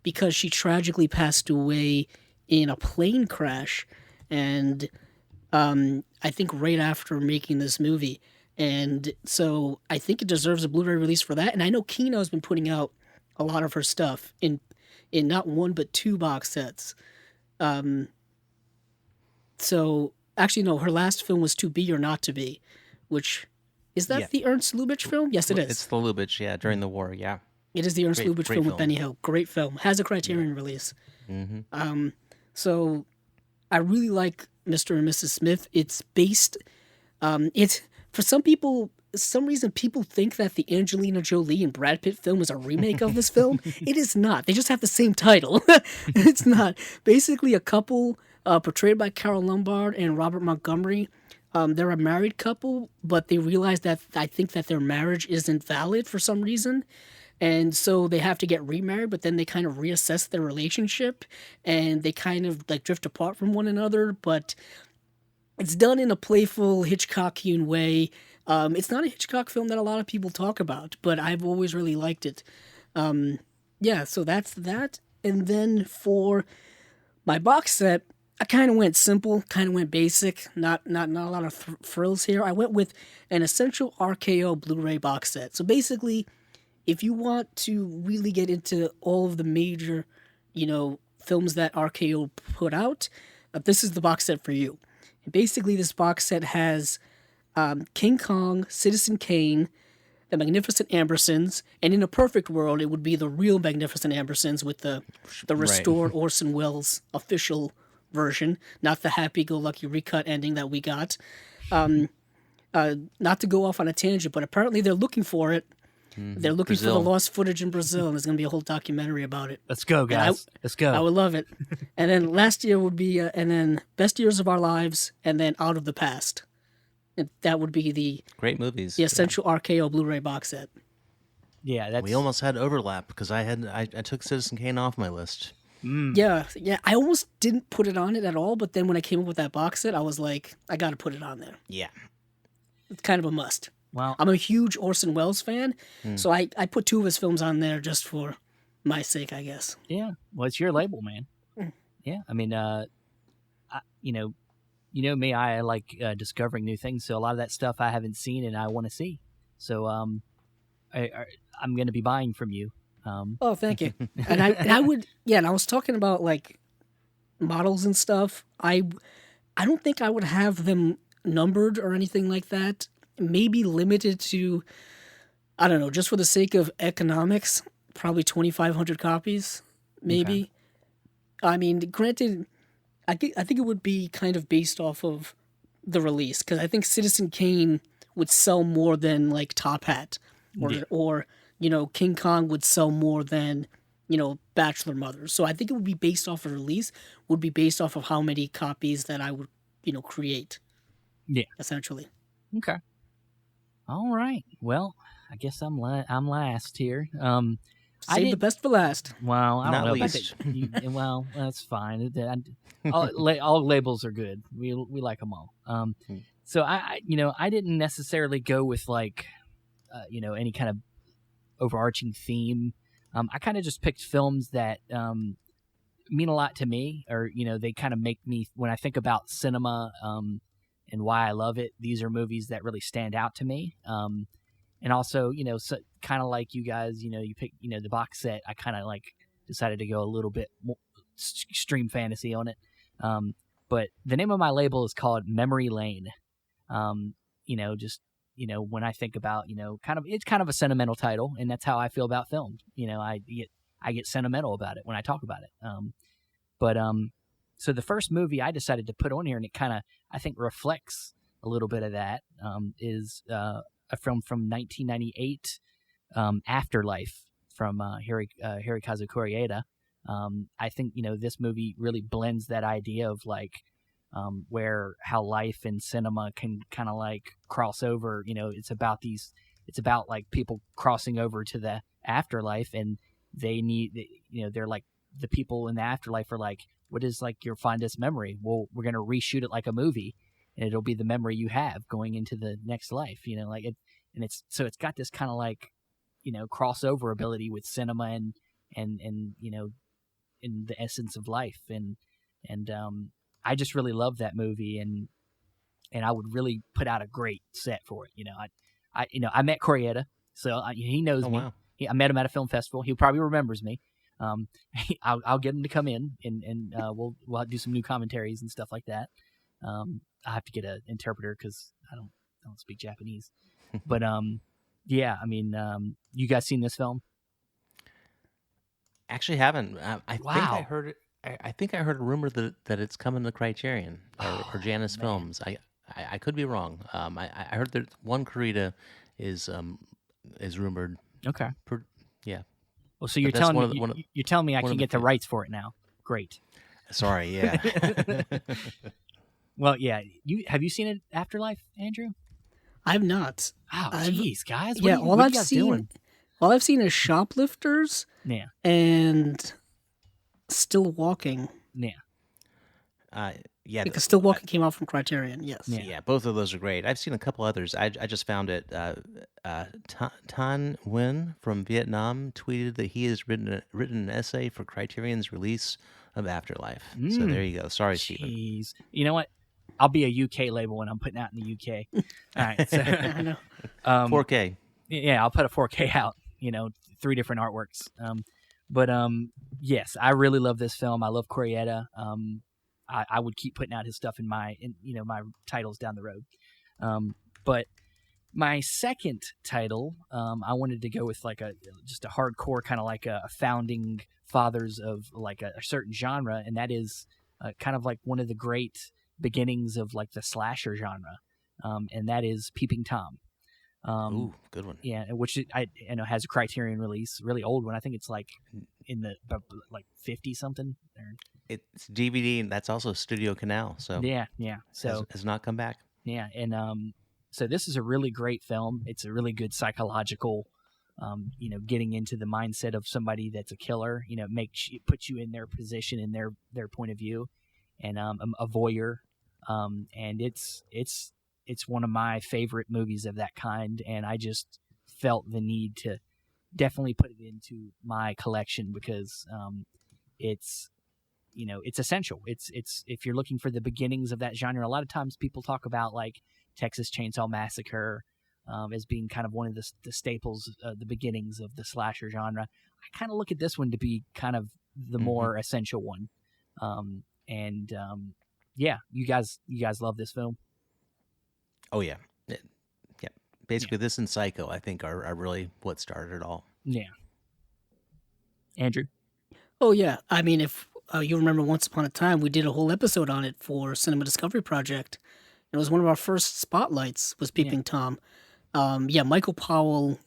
because she tragically passed away in a plane crash, and I think right after making this movie. And so I think it deserves a Blu-ray release for that, and I know Kino has been putting out a lot of her stuff in not 1 but 2 box sets. So actually no, her last film was To Be or Not to Be, which is that the Ernst Lubitsch film? Yes, it is. It's the Lubitsch, during the war, yeah. It is the Ernst Lubitsch film with Benny Hill. Great film. Has a Criterion release. Mm-hmm. So I really like Mr. and Mrs. Smith. It's based. It's for some reason people think that the Angelina Jolie and Brad Pitt film is a remake of this film. It is not. They just have the same title. It's not. Basically, a couple portrayed by Carole Lombard and Robert Montgomery. They're a married couple, but they realize that I think that their marriage isn't valid for some reason. And so they have to get remarried, but then they kind of reassess their relationship and they kind of like drift apart from one another. But it's done in a playful Hitchcockian way. It's not a Hitchcock film that a lot of people talk about, but I've always really liked it. Yeah, so that's that. And then for my box set, I kind of went simple, kind of went basic, not a lot of frills here. I went with an Essential RKO Blu-ray box set. So basically, if you want to really get into all of the major, films that RKO put out, this is the box set for you. And basically, this box set has King Kong, Citizen Kane, the Magnificent Ambersons, and in a perfect world, it would be the real Magnificent Ambersons with the restored Orson Welles official version, not the happy-go-lucky recut ending that we got. Not to go off on a tangent, but apparently they're looking for it. They're looking for the lost footage in Brazil, and there's going to be a whole documentary about it. Let's go, guys. Let's go. I would love it. And then last year would be, and then Best Years of Our Lives, and then Out of the Past. And that would be the great movies. The Essential RKO Blu-ray box set. Yeah, we almost had overlap because I took Citizen Kane off my list. Yeah. I almost didn't put it on it at all, but then when I came up with that box set, I was like, I got to put it on there. Yeah, it's kind of a must. Well, I'm a huge Orson Welles fan, so I put two of his films on there just for my sake, I guess. Yeah, well, it's your label, man. Yeah, I mean, you know me, I like discovering new things. So a lot of that stuff I haven't seen and I want to see. So I'm going to be buying from you. Oh, thank you. And I would, and I was talking about like models and stuff. I don't think I would have them numbered or anything like that. Maybe limited to, I don't know, just for the sake of economics, probably 2,500 copies, maybe. Okay. I mean, granted, I think it would be kind of based off of the release, because I think Citizen Kane would sell more than like Top Hat, or King Kong would sell more than Bachelor Mother. So I think it would be based off of release, would be based off of how many copies that I would create. Yeah, essentially. Okay. All right. Well, I guess I'm last here. Save the best for last. Well, I don't know. Least. Well, that's fine. All labels are good. We like them all. So I didn't necessarily go with like, any kind of overarching theme. I kind of just picked films that mean a lot to me, or they kind of make me, when I think about cinema and why I love it, these are movies that really stand out to me. And also, so, kind of like you guys, you pick, the box set. I kind of like decided to go a little bit more extreme fantasy on it. But the name of my label is called Memory Lane. When I think about, it's kind of a sentimental title, and that's how I feel about film. I get sentimental about it when I talk about it. So the first movie I decided to put on here, and it kind of, I think, reflects a little bit of that, is a film from 1998, Afterlife, from Hirokazu Koreeda. I think this movie really blends that idea of like how life and cinema can kind of like cross over. It's about like people crossing over to the afterlife, and they need, they're like, the people in the afterlife are like, what is like your fondest memory? Well, we're gonna reshoot it like a movie, and it'll be the memory you have going into the next life. And it's got this kind of like crossover ability with cinema and in the essence of life, and I just really love that movie, and I would really put out a great set for it. I met Koreeda, so he knows me. Wow. I met him at a film festival. He probably remembers me. I'll get him to come in, and we'll do some new commentaries and stuff like that. I have to get an interpreter because I don't speak Japanese. But yeah, I mean, you guys seen this film? Actually, haven't. I Wow. think I heard it. I think I heard a rumor that it's coming to Criterion or Janus Films. I could be wrong. I heard that one Koreeda is rumored. Okay. Yeah. Well, so you're telling me I can get the rights for it now. Great. Sorry. Yeah. Well, yeah. Have you seen it, Afterlife, Andrew? I've not. Oh, jeez, guys. All I've guys seen. doing? All I've seen is Shoplifters Yeah, and Still Walking. yeah, Yeah, Because Still Walking came out from Criterion, yes. yeah, both of those are great. I've seen a couple others. I just found it. Tan Nguyen from Vietnam tweeted that he has written an essay for Criterion's release of Afterlife. So there you go. Sorry, Stephen. Jeez. You know what? I'll be a UK label when I'm putting out in the UK. All right. So, I know. 4K. yeah, I'll put a 4K out. 3 different artworks. But yes, I really love this film. I love Corietta. I would keep putting out his stuff in my titles down the road. But my second title, I wanted to go with like just a hardcore kind of like a founding fathers of like a certain genre, and that is kind of like one of the great beginnings of like the slasher genre, and that is Peeping Tom. Ooh, good one. Yeah, which has a Criterion release, really old one. I think it's like in the like 50 something. It's DVD, and that's also Studio Canal. So Yeah. So has not come back. yeah, and so this is a really great film. It's a really good psychological, getting into the mindset of somebody that's a killer. It puts you in their position, in their point of view, and a voyeur. And it's one of my favorite movies of that kind, and I just felt the need to definitely put it into my collection because it's essential. It's if you're looking for the beginnings of that genre, a lot of times people talk about like Texas Chainsaw Massacre as being kind of one of the staples, the beginnings of the slasher genre. I kind of look at this one to be kind of the more essential one. Yeah, you guys love this film. Oh yeah, yeah. Basically, this and Psycho, I think, are really what started it all. Yeah. Andrew? Oh, yeah. I mean, if you remember Once Upon a Time, we did a whole episode on it for Cinema Discovery Project. It was one of our first spotlights was Peeping Tom. Michael Powell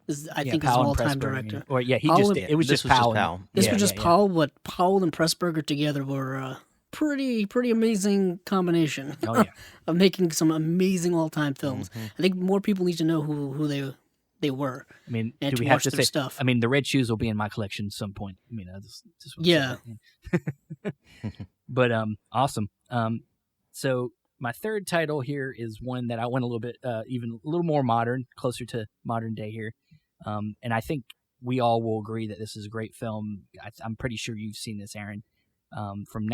is, I think, is an all-time director. Or he Powell just, it was just Powell. This was just Powell, but Powell and Pressburger together were pretty amazing combination of making some amazing all-time films. I think more people need to know who they were. I mean, and do to we have watch to their say stuff? I mean, the Red Shoes will be in my collection at some point. I mean, I just Yeah. But awesome. So my third title here is one that I went a little bit, even a little more modern, closer to modern day here. And I think we all will agree that this is a great film. I'm pretty sure you've seen this, Aaron. From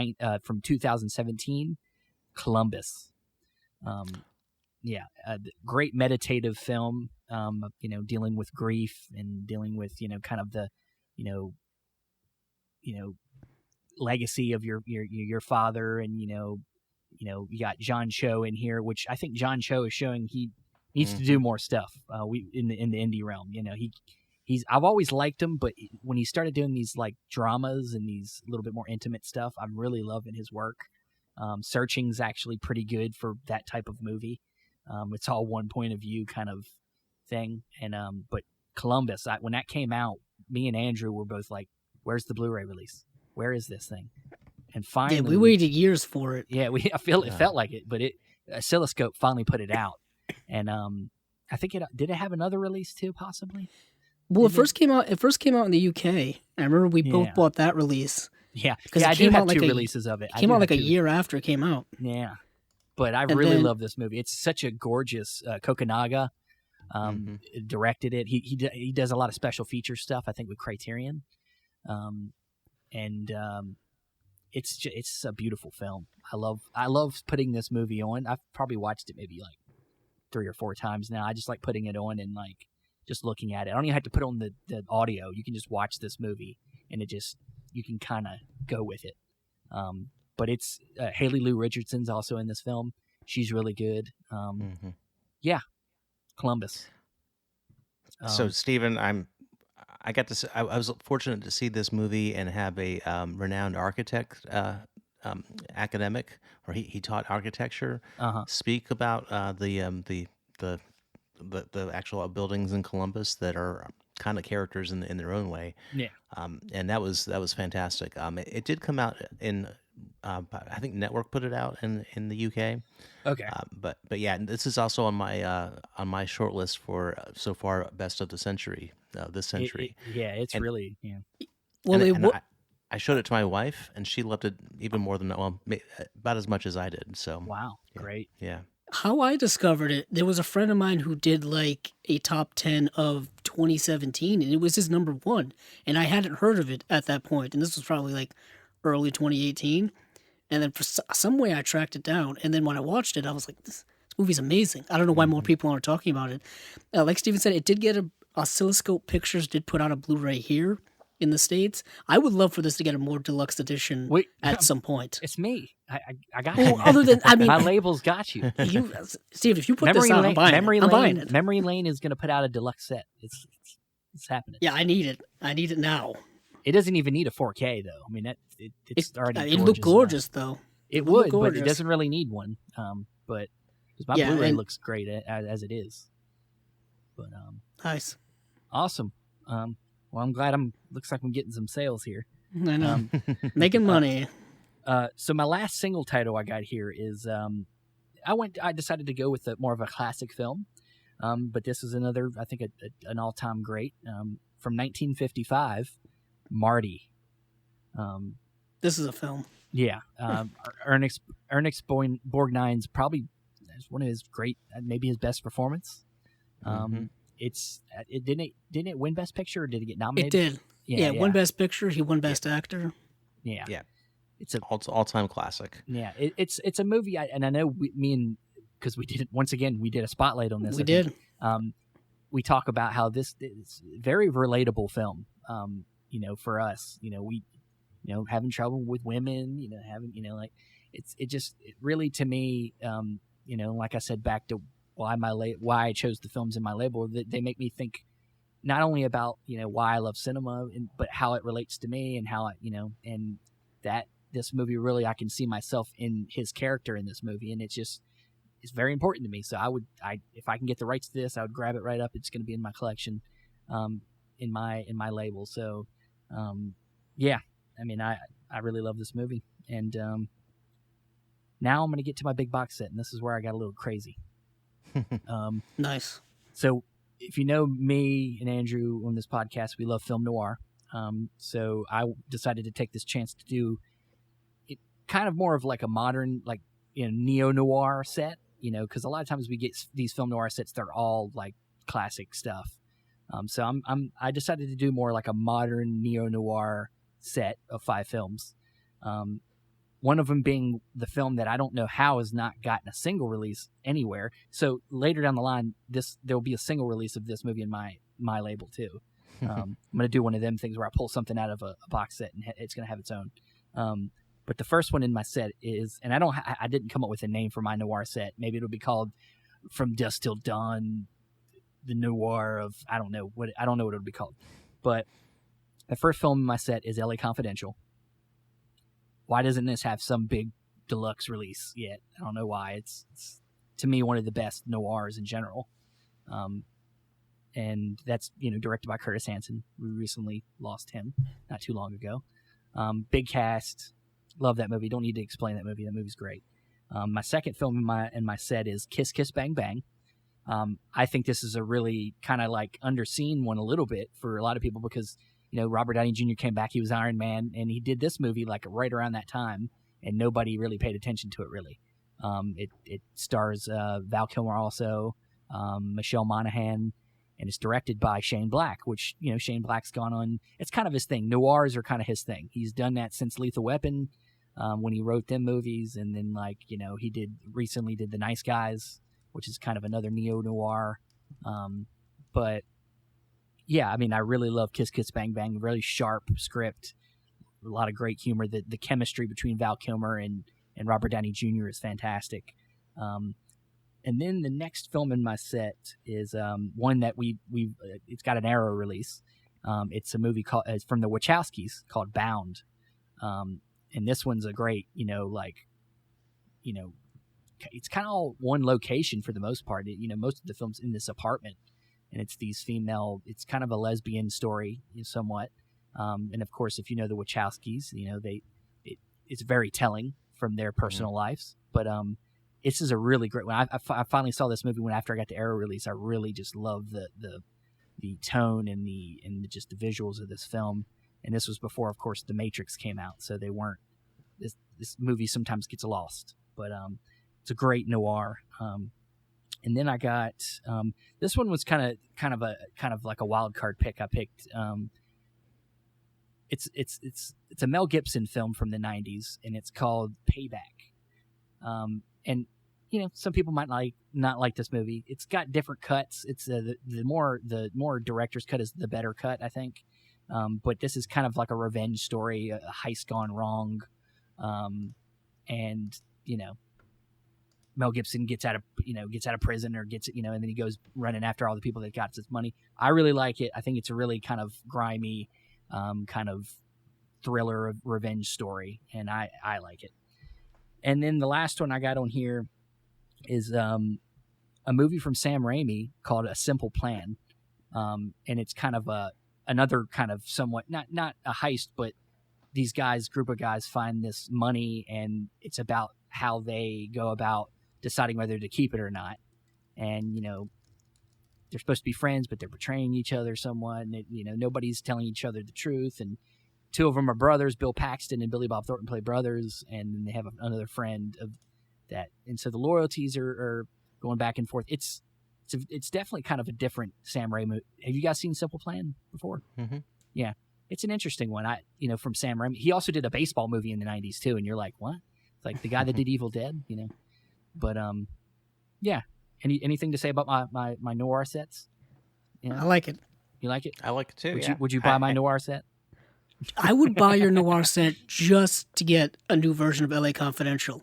2017, Columbus. Great meditative film. Dealing with grief and dealing with kind of the legacy of your father, and you got John Cho in here, which I think John Cho is showing he needs to do more stuff. In the indie realm, I've always liked him, but when he started doing these like dramas and these little bit more intimate stuff, I'm really loving his work. Searching's actually pretty good for that type of movie. It's all one point of view kind of thing. And but Columbus, when that came out, me and Andrew were both like, "Where's the Blu-ray release? Where is this thing?" And finally, we waited years for it. Yeah, it felt like it, but Oscilloscope finally put it out, and I think did it have another release too, possibly. Well, it first came out in the UK. I remember we both bought that release. Yeah, because I do have two releases of it. It came out like a year after it came out. Yeah, but I really love this movie. It's such a gorgeous Kokunaga directed it. He does a lot of special feature stuff, I think, with Criterion, it's a beautiful film. I love putting this movie on. I've probably watched it maybe like 3 or 4 times now. I just like putting it on and like just looking at it. I don't even have to put on the audio. You can just watch this movie and you can kind of go with it. But it's Haley Lou Richardson's also in this film. She's really good. Yeah, Columbus. So Stephen, I was fortunate to see this movie and have a renowned architect, academic, or he taught architecture, speak about the actual buildings in Columbus that are kind of characters in their own way. Yeah. And that was fantastic. It did come out in I think Network put it out in the UK. Okay. But yeah, this is also on my short list for so far best of the century, this century. It's And really, yeah. Well, I showed it to my wife, and she loved it even more than about as much as I did. So Wow. yeah, Great. yeah. how I discovered it, there was a friend of mine who did like a top 10 of 2017, and it was his number one. And I hadn't heard of it at that point, and this was probably like early 2018. And then for some way I tracked it down. And then when I watched it, I was like, this movie's amazing. I don't know why more people aren't talking about it. Like Steven said, it did get Oscilloscope Pictures did put out a Blu-ray here in the States. I would love for this to get a more deluxe edition at some point. It's me. I got Well, you. other than, I mean, My label's got you. Steve, if you put this out, I'm buying it. I'm buying it. Memory Lane is going to put out a deluxe set. It's happening. Yeah, I need it. I need it now. It doesn't even need a 4K though. I mean, it's already. It looked gorgeous though. It would, but it doesn't really need one. But because my Blu-ray looks great as it is. But nice, awesome. Well, I'm glad looks like I'm getting some sales here. I know, making money. So my last single title I got here is I decided to go with more of a classic film. But this is another, I think, an all-time great from 1955, Marty. This is a film. Yeah, Ernest Borgnine's probably one of his great, maybe his best performance. Didn't it win Best Picture or did it get nominated? It did. Yeah, won Best Picture. He won Best Actor. Yeah, It's an all-time classic. Yeah, it's a movie, and I know because we did it once again. We did a spotlight on this. We did. We talk about how this is a very relatable film. For us, we, having trouble with women, having, it really, to me, like I said, back to why I chose the films in my label, they make me think not only about, why I love cinema, but how it relates to me and how and that this movie really, I can see myself in his character in this movie. And it's very important to me. So if I can get the rights to this, I would grab it right up. It's going to be in my collection, in my label. So, yeah, I mean, I really love this movie. And now I'm going to get to my big box set, and this is where I got a little crazy. Nice. So if you know me and Andrew on this podcast, we love film noir. So I decided to take this chance to do it kind of more of like a modern, like, neo-noir set, because a lot of times we get these film noir sets, they're all like classic stuff. So I decided to do more like a modern neo-noir set of 5 films. One of them being the film that I don't know how has not gotten a single release anywhere. So later down the line, there will be a single release of this movie in my label too. I'm going to do one of them things where I pull something out of a box set and it's going to have its own. But the first one in my set is, and I didn't come up with a name for my noir set. Maybe it'll be called From Dusk Till Dawn, the noir of, I don't know what it'll be called. But the first film in my set is LA Confidential. Why doesn't this have some big deluxe release yet? I don't know why. It's to me one of the best noirs in general. And that's, directed by Curtis Hanson. We recently lost him not too long ago. Big cast. Love that movie. Don't need to explain that movie. That movie's great. My second film in my set is Kiss Kiss Bang Bang. I think this is a really kind of like underseen one a little bit for a lot of people because, Robert Downey Jr. came back. He was Iron Man, and he did this movie like right around that time, and nobody really paid attention to it really. It stars Val Kilmer also, Michelle Monaghan, and it's directed by Shane Black, which, Shane Black's gone on. It's kind of his thing. Noirs are kind of his thing. He's done that since Lethal Weapon when he wrote them movies, and then he recently did The Nice Guys, which is kind of another neo-noir. But yeah, I mean, I really love Kiss Kiss Bang Bang. Really sharp script, a lot of great humor. The chemistry between Val Kilmer and Robert Downey Jr. is fantastic. And then the next film in my set is one that it's got an Arrow release. It's a movie it's from the Wachowskis called Bound. And this one's a great, it's kind of all one location for the most part. Most of the film's in this apartment, and it's it's kind of a lesbian story somewhat. And of course, if you know the Wachowskis, it's very telling from their personal lives. But this is a really great one. I finally saw this movie after I got the Arrow release. I really just love the tone and just the visuals of this film. And this was before, of course, The Matrix came out, so they weren't. This movie sometimes gets lost, but it's a great noir. And then I got this one was kind of like a wild card pick. I picked it's a Mel Gibson film from the 90s, and it's called Payback. And some people might not like this movie. It's got different cuts. It's the more director's cut is the better cut, I think. But this is kind of like a revenge story, a heist gone wrong. And Mel Gibson gets out of prison or and then he goes running after all the people that got his money. I really like it. I think it's a really kind of grimy, kind of thriller revenge story, and I like it. And then the last one I got on here is a movie from Sam Raimi called A Simple Plan, and it's kind of another kind of somewhat not a heist, but these group of guys find this money, and it's about how they go about deciding whether to keep it or not. And they're supposed to be friends, but they're betraying each other somewhat, and nobody's telling each other the truth. And two of them are brothers. Bill Paxton and Billy Bob Thornton play brothers, and then they have another friend of that. And so the loyalties are going back and forth. It's definitely kind of a different Sam Raimi. Have you guys seen Simple Plan before? Mm-hmm. Yeah, it's an interesting one. From Sam Raimi. He also did a baseball movie in the 90s too, and you're like, what? It's like the guy that did Evil Dead, But yeah. Anything to say about my noir sets? I like it. You like it? I like it too. Would you buy my noir set? I would buy your noir set just to get a new version of LA Confidential,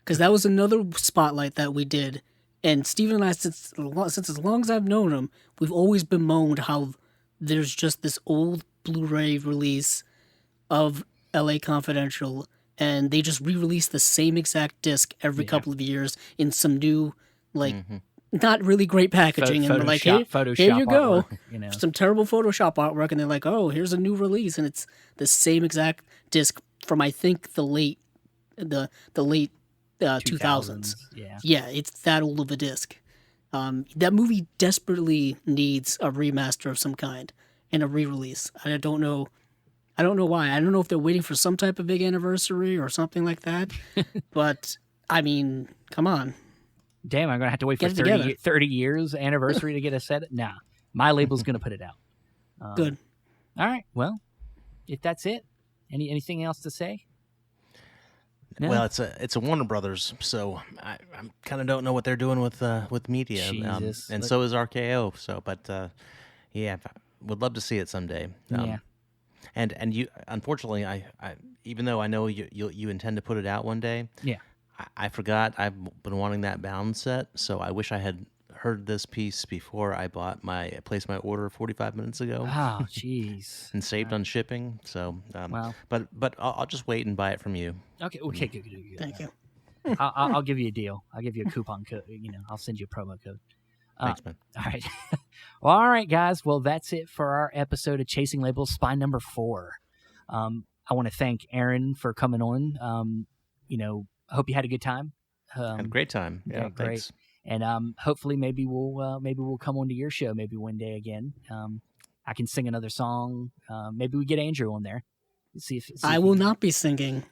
because that was another spotlight that we did. And Steven and I, since as long as I've known him, we've always bemoaned how there's just this old Blu-ray release of LA Confidential, and they just re-release the same exact disc every couple of years in some new, not really great packaging. And they're like, here you go. Artwork, some terrible Photoshop artwork, and they're like, oh, here's a new release, and it's the same exact disc from, I think, the late 2000s. Yeah, it's that old of a disc. That movie desperately needs a remaster of some kind and a re-release. I don't know why. I don't know if they're waiting for some type of big anniversary or something like that. But I mean, come on. Damn, I'm gonna have to wait for 30 years anniversary to get a set. Nah, my label's gonna put it out. Good. All right. Well, if that's it, anything else to say? No? Well, it's a Warner Brothers, so I kind of don't know what they're doing with media, and so is RKO. So, but yeah, would love to see it someday. Yeah. And you, unfortunately, I even though I know you intend to put it out one day. Yeah. I forgot. I've been wanting that bound set, so I wish I had heard this piece before I placed my order 45 minutes ago. Oh, jeez. And saved on shipping. So, wow. But I'll just wait and buy it from you. Okay, good. Thank you. I'll give you a deal. I'll give you a coupon code. I'll send you a promo code. Thanks, man. All right. Well, all right, guys. Well, that's it for our episode of Chasing Labels, Spy number 4. I want to thank Aaron for coming on. I hope you had a good time. Had a great time. Yeah, great. Thanks. And hopefully, maybe we'll come onto your show maybe one day again. I can sing another song. Maybe we get Andrew on there. I will not be singing.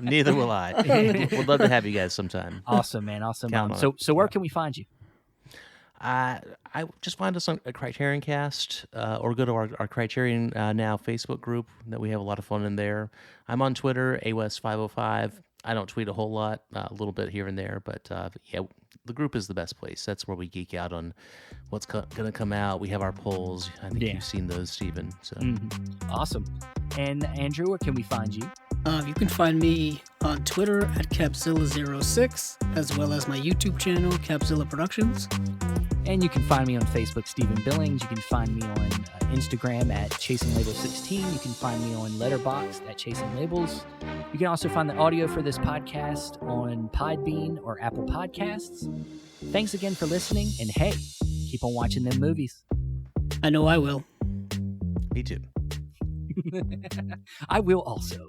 Neither will I. We'd love to have you guys sometime. Awesome, man. Awesome. So where can we find you? I just find us on a Criterion Cast, or go to our Criterion Now Facebook group. That we have a lot of fun in there. I'm on Twitter, AWest505. I don't tweet a whole lot, a little bit here and there, but yeah, the group is the best place. That's where we geek out on what's going to come out. We have our polls. I think you've seen those, Stephen. So Awesome. And Andrew, where can we find you? You can find me on Twitter at Capzilla06, as well as my YouTube channel, Capzilla Productions. And you can find me on Facebook, Stephen Billings. You can find me on Instagram at Chasing Labels 16. You can find me on Letterboxd at Chasing Labels. You can also find the audio for this podcast on Podbean or Apple Podcasts. Thanks again for listening, and hey, keep on watching them movies. I know I will. Me too. I will also.